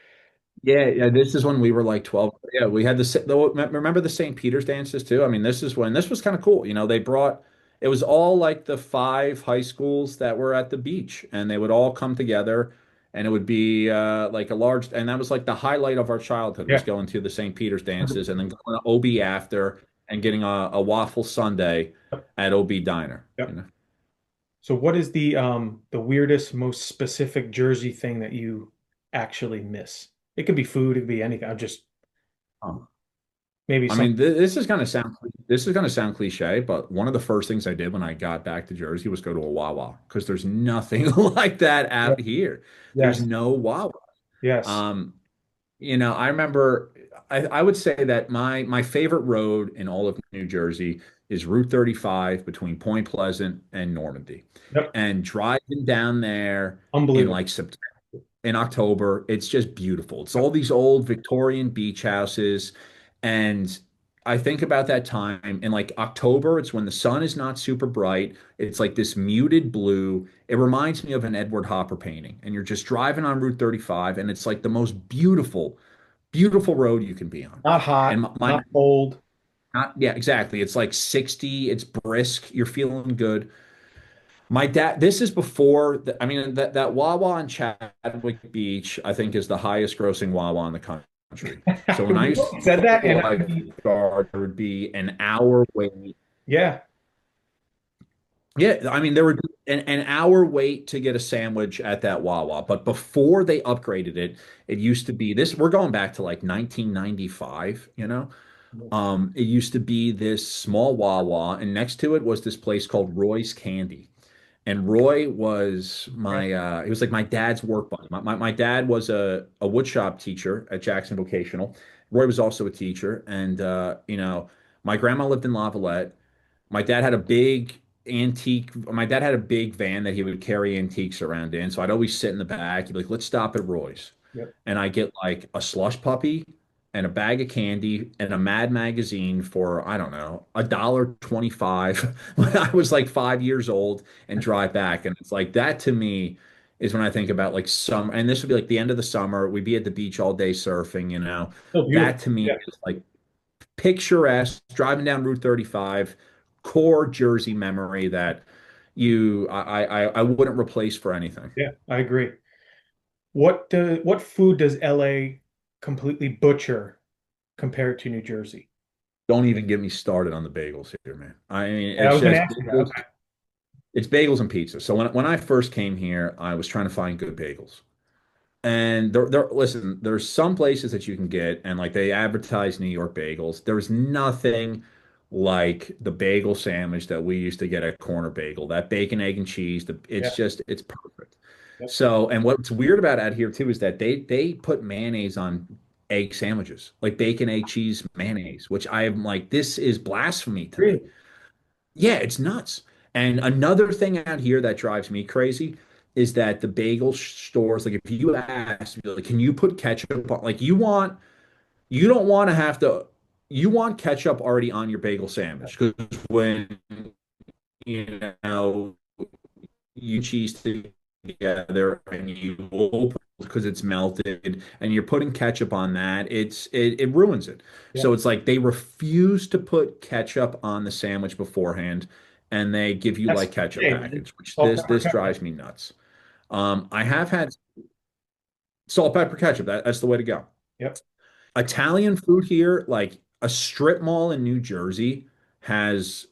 S2: Yeah, yeah. This is when we were like 12. Yeah, we had remember the St. Peter's dances too? I mean, this is when this was kind of cool. They brought it was all like the five high schools that were at the beach, and they would all come together, and it would be like a large, and that was like the highlight of our childhood was
S1: yeah,
S2: going to the St. Peter's dances and then going to OB after and getting a waffle sundae
S1: yep,
S2: at OB Diner.
S1: yep. So what is the weirdest, most specific Jersey thing that you actually miss? It could be food, it could be anything. I'm just
S2: Oh.
S1: maybe
S2: I
S1: some.
S2: mean, this is gonna sound cliche, but one of the first things I did when I got back to Jersey was go to a Wawa because there's nothing like that
S1: Yeah.
S2: out here. There's
S1: Yes.
S2: no Wawa.
S1: Yes.
S2: Um, I remember I would say that my favorite road in all of New Jersey is Route 35 between Point Pleasant and Normandy.
S1: Yep.
S2: And driving down there in
S1: Unbelievable.
S2: like September in October. It's just beautiful. It's all these old Victorian beach houses. And I think about that time in like October, it's when the sun is not super bright. It's like this muted blue. It reminds me of an Edward Hopper painting. And you're just driving on Route 35, and it's like the most beautiful, beautiful road you can be on.
S1: Not
S2: And
S1: hot, not cold.
S2: yeah, exactly. It's like 60, it's brisk, you're feeling good. My dad, this is before, I mean, that Wawa on Chadwick Beach, I think, is the highest grossing Wawa in the country. So when I
S1: You
S2: used to
S1: said
S2: be
S1: that,
S2: a
S1: and
S2: lifeguard, there would be an hour wait.
S1: yeah,
S2: Yeah, I mean, there would be an hour wait to get a sandwich at that Wawa. But before they upgraded it, it used to be this, we're going back to like 1995, you know? It used to be this small Wawa, and next to it was this place called Roy's Candy. And Roy was he was like my dad's work buddy. My dad was a woodshop teacher at Jackson Vocational. Roy was also a teacher. And, my grandma lived in Lavalette. My dad had a big my dad had a big van that he would carry antiques around in. So I'd always sit in the back. He'd be like, let's stop at Roy's.
S1: yep.
S2: And I get like a slush puppy and a bag of candy and a Mad magazine for, I don't know, $1.25 when I was like 5 years old and drive back. And it's like that to me is when I think about like summer. And this would be like the end of the summer. We'd be at the beach all day surfing.
S1: So beautiful.
S2: That to me
S1: Yeah.
S2: is like picturesque, driving down Route 35, core Jersey memory that I wouldn't replace for anything.
S1: Yeah, I agree. What food does LA completely butcher compared to New Jersey?
S2: Don't even get me started on the bagels here, man. I mean,
S1: And I
S2: it's
S1: was going to
S2: just
S1: ask you that. Okay.
S2: it's bagels and pizza. So when I first came here, I was trying to find good bagels. And listen, there's some places that you can get, and like they advertise New York bagels. There's nothing like the bagel sandwich that we used to get at Corner Bagel. That bacon, egg, and cheese.
S1: Yeah.
S2: It's perfect.
S1: Yep.
S2: So, and what's weird about out here too is that they put mayonnaise on egg sandwiches, like bacon, egg, cheese, mayonnaise, which I'm like, this is blasphemy to me.
S1: Really?
S2: Yeah, it's nuts. And another thing out here that drives me crazy is that the bagel stores, like if you ask, like, can you put ketchup on, like you don't want to have to, you want ketchup already on your bagel sandwich. Because when, you know, you cheese together and you open because it's melted and you're putting ketchup on that, it ruins it.
S1: Yeah.
S2: So it's like they refuse to put ketchup on the sandwich beforehand, and they give you
S1: That's
S2: like ketchup
S1: okay, man.
S2: packets, which
S1: Salt, pepper,
S2: this
S1: ketchup.
S2: drives me nuts. I have had salt, pepper, ketchup. That's the way to go.
S1: Yep.
S2: Italian food here, like a strip mall in New Jersey, has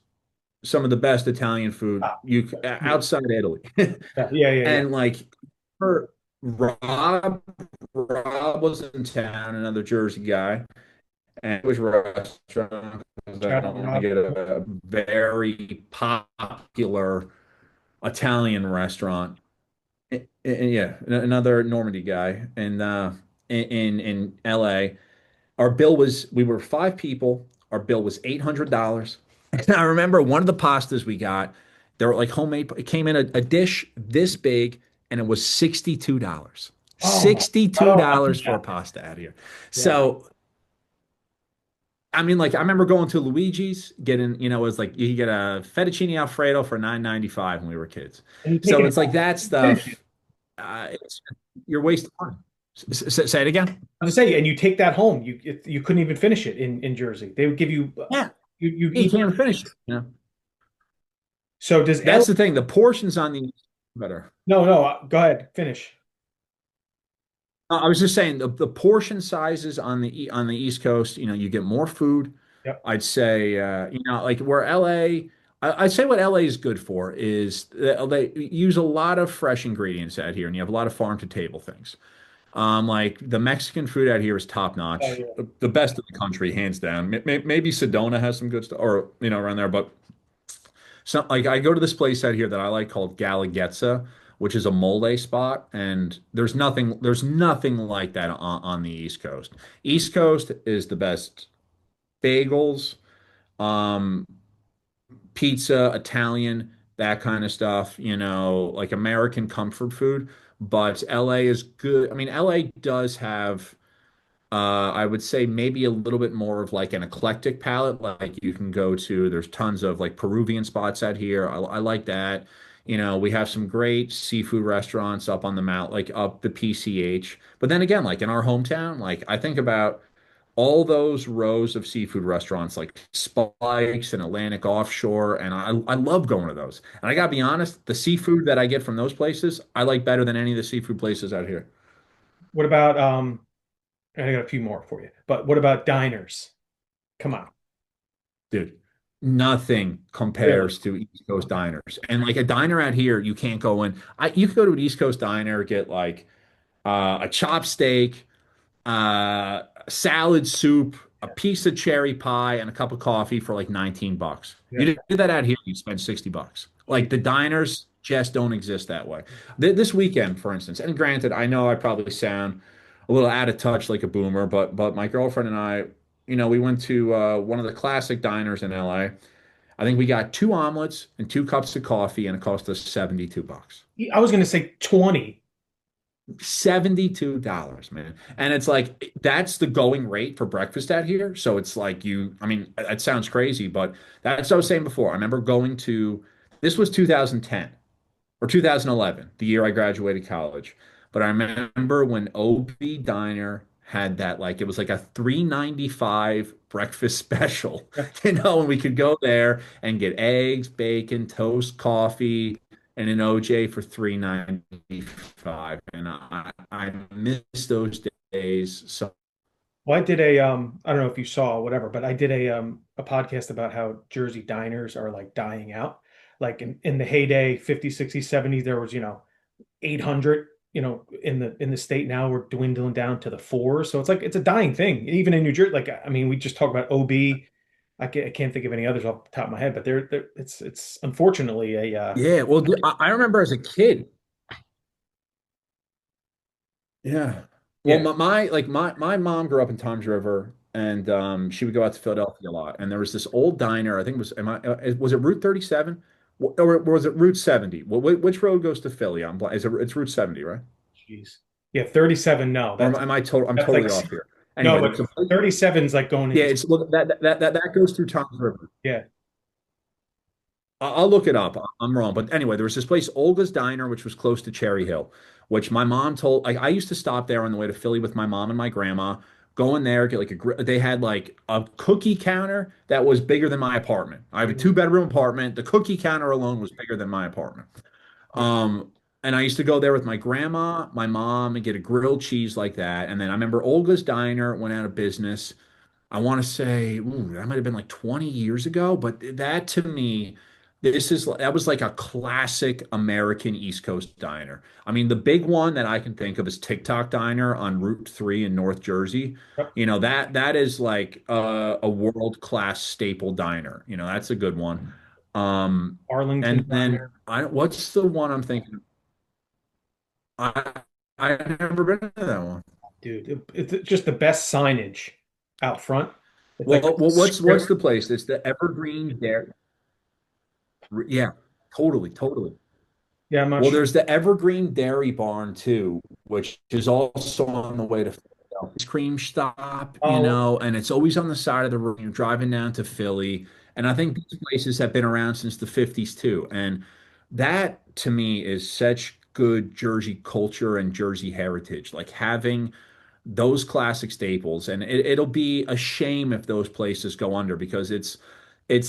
S2: some of the best Italian food
S1: Ah, yeah.
S2: outside Italy.
S1: Yeah. Yeah. Yeah.
S2: And like her, Rob was in town, another Jersey guy, and it was a restaurant because I
S1: Shout out,
S2: want to
S1: Rob.
S2: get a very popular Italian restaurant. And yeah, another Normandy guy, and in LA. Our bill was we were five people. Our bill was $800. And I remember one of the pastas we got, they were like homemade. It came in a dish this big, and it was $62.
S1: Oh my,
S2: $62
S1: oh, I can
S2: for a
S1: imagine.
S2: pasta out here.
S1: Yeah.
S2: So I mean, like I remember going to Luigi's, getting, it was like you could get a fettuccine Alfredo for 9.95 when we were kids.
S1: And you take
S2: So
S1: it
S2: it's like
S1: home.
S2: that
S1: Finish it.
S2: stuff. You're wasting money. Say it again.
S1: I was gonna say, and you take that home. You couldn't even finish it in Jersey. They would give you
S2: Yeah,
S1: you
S2: you
S1: eat.
S2: can't even finish it.
S1: So does L?
S2: That's the thing. The portions on the better.
S1: No, no. Go ahead. Finish.
S2: I was just saying the portion sizes on the East Coast, you get more food.
S1: Yep.
S2: I'd say, like where LA, I'd say what LA is good for is they use a lot of fresh ingredients out here, and you have a lot of farm to table things. Like the Mexican food out here is top
S1: Oh
S2: notch,
S1: yeah.
S2: the best in the country, hands down. Maybe Sedona has some good stuff, or around there. But so, like, I go to this place out here that I like called Galagetza, which is a mole spot, and there's nothing like that on the East Coast. East Coast is the best bagels, um, pizza, Italian, that kind of stuff, like American comfort food. But LA is good. I mean, LA does have, I would say maybe a little bit more of like an eclectic palette. Like you can go to, there's tons of like Peruvian spots out here. I like that. We have some great seafood restaurants up on the mount, like up the PCH. But then again, like in our hometown, like I think about all those rows of seafood restaurants like Spikes and Atlantic Offshore, and I love going to those. And I gotta be honest, the seafood that I get from those places, I like better than any of the seafood places out here.
S1: What about I got a few more for you, but what about diners? Come on.
S2: Dude, nothing
S1: Really?
S2: compares to East Coast diners. And like a diner out here, you can't go in. You could go to an East Coast diner, get like a chop steak, salad soup, a
S1: Yeah.
S2: piece of cherry pie, and a cup of coffee for like 19 bucks.
S1: Yeah.
S2: You did that out here, you'd spend 60 bucks. Like
S1: Gee.
S2: the diners just don't exist that way. This weekend, for instance, and granted, I know I probably sound a little out of touch like a boomer, but my girlfriend and I, we went to one of the classic diners in LA. I think we got two omelets and two cups of coffee, and it cost us 72 bucks.
S1: I was going to say 20.
S2: $72, man. And it's like that's the going rate for breakfast out here. So it's like I mean, that sounds crazy, but that's what I was saying before. I remember going to this was 2010 or 2011, the year I graduated college. But I remember when OB Diner had that, like, it was like a 3.95 breakfast special,
S1: Yeah.
S2: and we could go there and get eggs, bacon, toast, coffee, and an OJ for 3.95. And I miss those days. So
S1: Well, I did I don't know if you saw whatever, but I did a podcast about how Jersey diners are like dying out. Like in the heyday, 50, 60, 70, there was, 800, in the state. Now we're dwindling down to the fours. So it's like it's a dying thing. Even in New Jersey, like I mean, we just talk about OB. I can't think of any others off the top of my head, but it's unfortunately a
S2: yeah, well, I remember as a kid. Yeah. Well,
S1: yeah.
S2: my mom grew up in Tom's River, and she would go out to Philadelphia a lot. And there was this old diner. I think it was it Route 37 or was it Route 70? Which road goes to Philly? It's Route 70, right?
S1: Jeez. Yeah, 37. No,
S2: Or I'm
S1: that's like
S2: totally off here.
S1: no,
S2: Anyway,
S1: but 37 is like going
S2: yeah,
S1: into
S2: it's well, that goes through Tom's River.
S1: yeah.
S2: I'll look it up. I'm wrong, but anyway, there was this place, Olga's Diner, which was close to Cherry Hill, which my mom told. Like, I used to stop there on the way to Philly with my mom and my grandma. Go in there, get like they had like a cookie counter that was bigger than my apartment. I have a two-bedroom apartment. The cookie counter alone was bigger than my apartment.
S1: Yeah.
S2: And I used to go there with my grandma, my mom, and get a grilled cheese like that. And then I remember Olga's Diner went out of business. I want to say, ooh, that might have been like 20 years ago, but that to me, that was like a classic American East Coast diner. I mean, the big one that I can think of is TikTok Diner on Route 3 in North Jersey.
S1: Yep.
S2: That is like a world-class staple diner. That's a good one.
S1: Arlington
S2: And then
S1: Diner.
S2: what's the one I'm thinking? I I've never been to that one.
S1: Dude, it's just the best signage out front. It's like
S2: Well, what's
S1: script.
S2: the place? It's the Evergreen there. Yeah, totally, totally.
S1: Yeah, I'm not
S2: Well,
S1: sure.
S2: there's the Evergreen Dairy Barn too, which is also on the way to Philadelphia. Ice cream stop,
S1: Oh,
S2: and it's always on the side of the road. You're driving down to Philly, and I think these places have been around since the 50s too. And that to me is such good Jersey culture and Jersey heritage, like having those classic staples. And it'll be a shame if those places go under because it's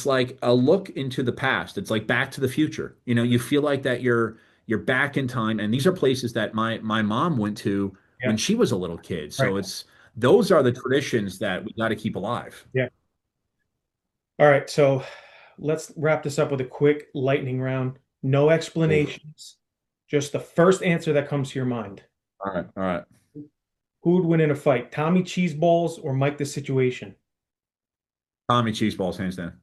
S2: like a look into the past. It's like Back to the Future. You feel like that you're back in time. And these are places that my mom went to
S1: yeah,
S2: when she was a little kid.
S1: right.
S2: So it's those are the traditions that we got to keep alive.
S1: Yeah. All right. So let's wrap this up with a quick lightning round. No
S2: Oof.
S1: explanations, just the first answer that comes to your mind.
S2: All right, all right.
S1: Who would win in a fight, Tommy Cheeseballs or Mike the Situation?
S2: Tommy cheese balls, hands down.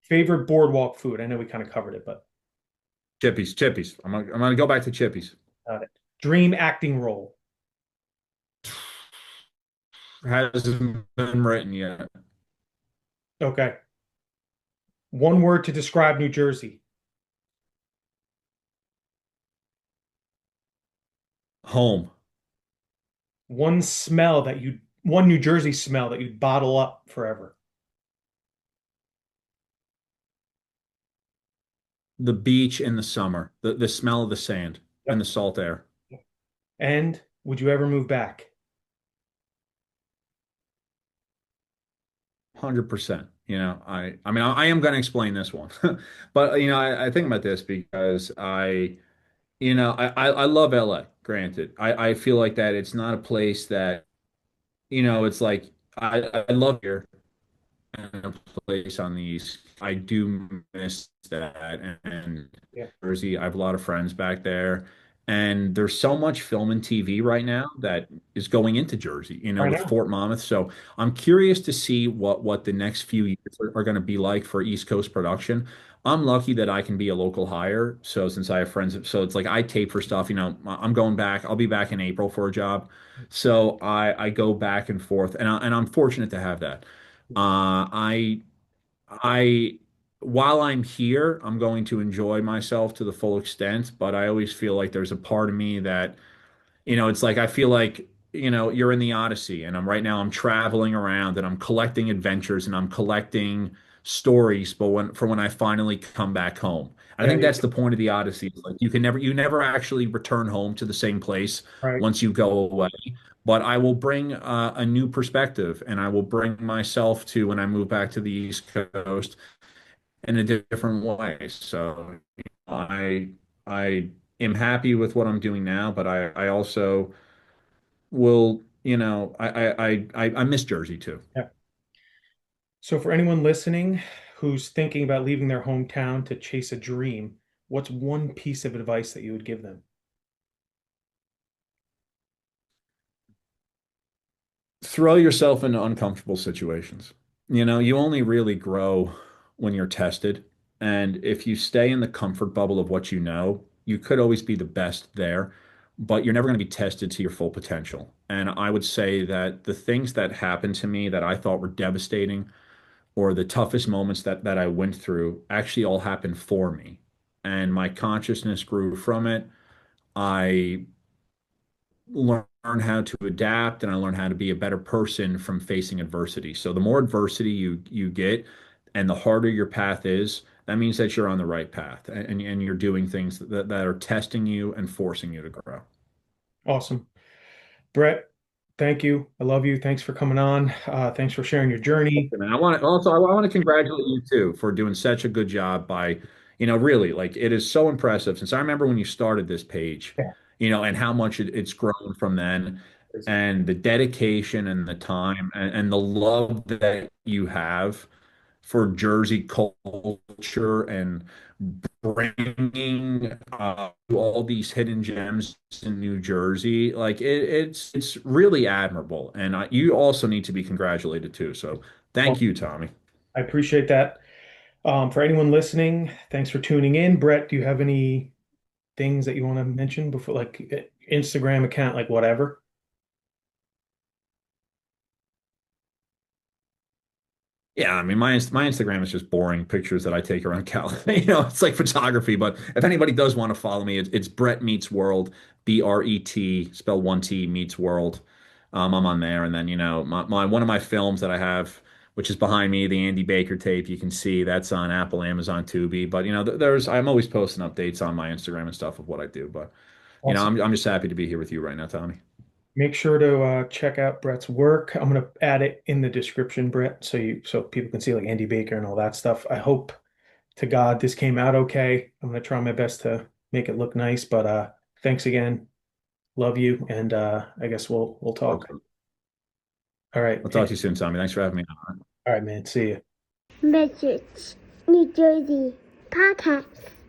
S1: Favorite boardwalk food? I know we kind of covered it, but
S2: Chippies, Chippies. I'm gonna go back to Chippies.
S1: got it. Dream acting role.
S2: Hasn't been written yet.
S1: Okay. One word to describe New Jersey.
S2: Home.
S1: One New Jersey smell that you'd bottle up forever.
S2: The beach in the summer. The smell of the sand and
S1: Yep.
S2: the salt air.
S1: And would you ever move back?
S2: 100%. I am going to explain this one, but I think about this because I love LA. Granted, I feel like that it's not a place that it's like I love here and a place on the East. I do miss that. And
S1: Yeah,
S2: Jersey, I have a lot of friends back there. And there's so much film and TV right now that is going into Jersey,
S1: I
S2: with
S1: know.
S2: Fort Monmouth. So I'm curious to see what the next few years are going to be like for East Coast production. I'm lucky that I can be a local hire. So since I have friends, so it's like I tape for stuff, I'm going back. I'll be back in April for a job. So I go back and forth and I'm fortunate to have that. I I while I'm here, I'm going to enjoy myself to the full extent, but I always feel like there's a part of me that, it's like I feel like, you're in the Odyssey and I'm traveling around and I'm collecting adventures and I'm collecting stories, but when I finally come back home. I
S1: There
S2: think
S1: you
S2: that's
S1: go.
S2: the point of the Odyssey. Is like you never actually return home to the same place
S1: Right.
S2: once you go away. But I will bring a new perspective and I will bring myself to when I move back to the East Coast in a different way. So I I am happy with what I'm doing now, but I also will, I miss Jersey too.
S1: Yeah. So for anyone listening who's thinking about leaving their hometown to chase a dream, what's one piece of advice that you would give them?
S2: Throw yourself into uncomfortable situations. You only really grow when you're tested. And if you stay in the comfort bubble of what you know, you could always be the best there, but you're never going to be tested to your full potential. And I would say that the things that happened to me that I thought were devastating or the toughest moments that I went through actually all happened for me. And my consciousness grew from it. I learn how to adapt and I learn how to be a better person from facing adversity. So the more adversity you get and the harder your path is, that means that you're on the right path and you're doing things that are testing you and forcing you to grow.
S1: Awesome. Brett, thank you. I love you. Thanks for coming on. Thanks for sharing your journey.
S2: And I want to congratulate you too for doing such a good job by, really like it is so impressive since I remember when you started this page,
S1: Yeah,
S2: and how much it's grown from then
S1: crazy.
S2: and the dedication and the time and the love that you have for Jersey culture and bringing all these hidden gems in New Jersey. Like it's really admirable. And you also need to be congratulated too. So thank
S1: Well,
S2: you, Tommy.
S1: I appreciate that. For anyone listening, thanks for tuning in. Brett, do you have any things that you want to mention before, like Instagram account, like whatever?
S2: Yeah, I mean my Instagram is just boring pictures that I take around Cal. It's like photography. But if anybody does want to follow me, it's Brett Meets World, BRET, spell one T Meets World. I'm on there, and then my one of my films that I have, which is behind me, the Andy Baker tape. You can see that's on Apple, Amazon, Tubi. But I'm always posting updates on my Instagram and stuff of what I do. But
S1: Awesome.
S2: I'm just happy to be here with you right now, Tommy.
S1: Make sure to check out Brett's work. I'm gonna add it in the description, Brett, so people can see like Andy Baker and all that stuff. I hope to God this came out okay. I'm gonna try my best to make it look nice, but thanks again. Love you, and I guess we'll talk. All right.
S2: I'll talk to you soon, Tommy. Thanks for having me on.
S1: All right, man. See you.
S3: Message. New Jersey podcast.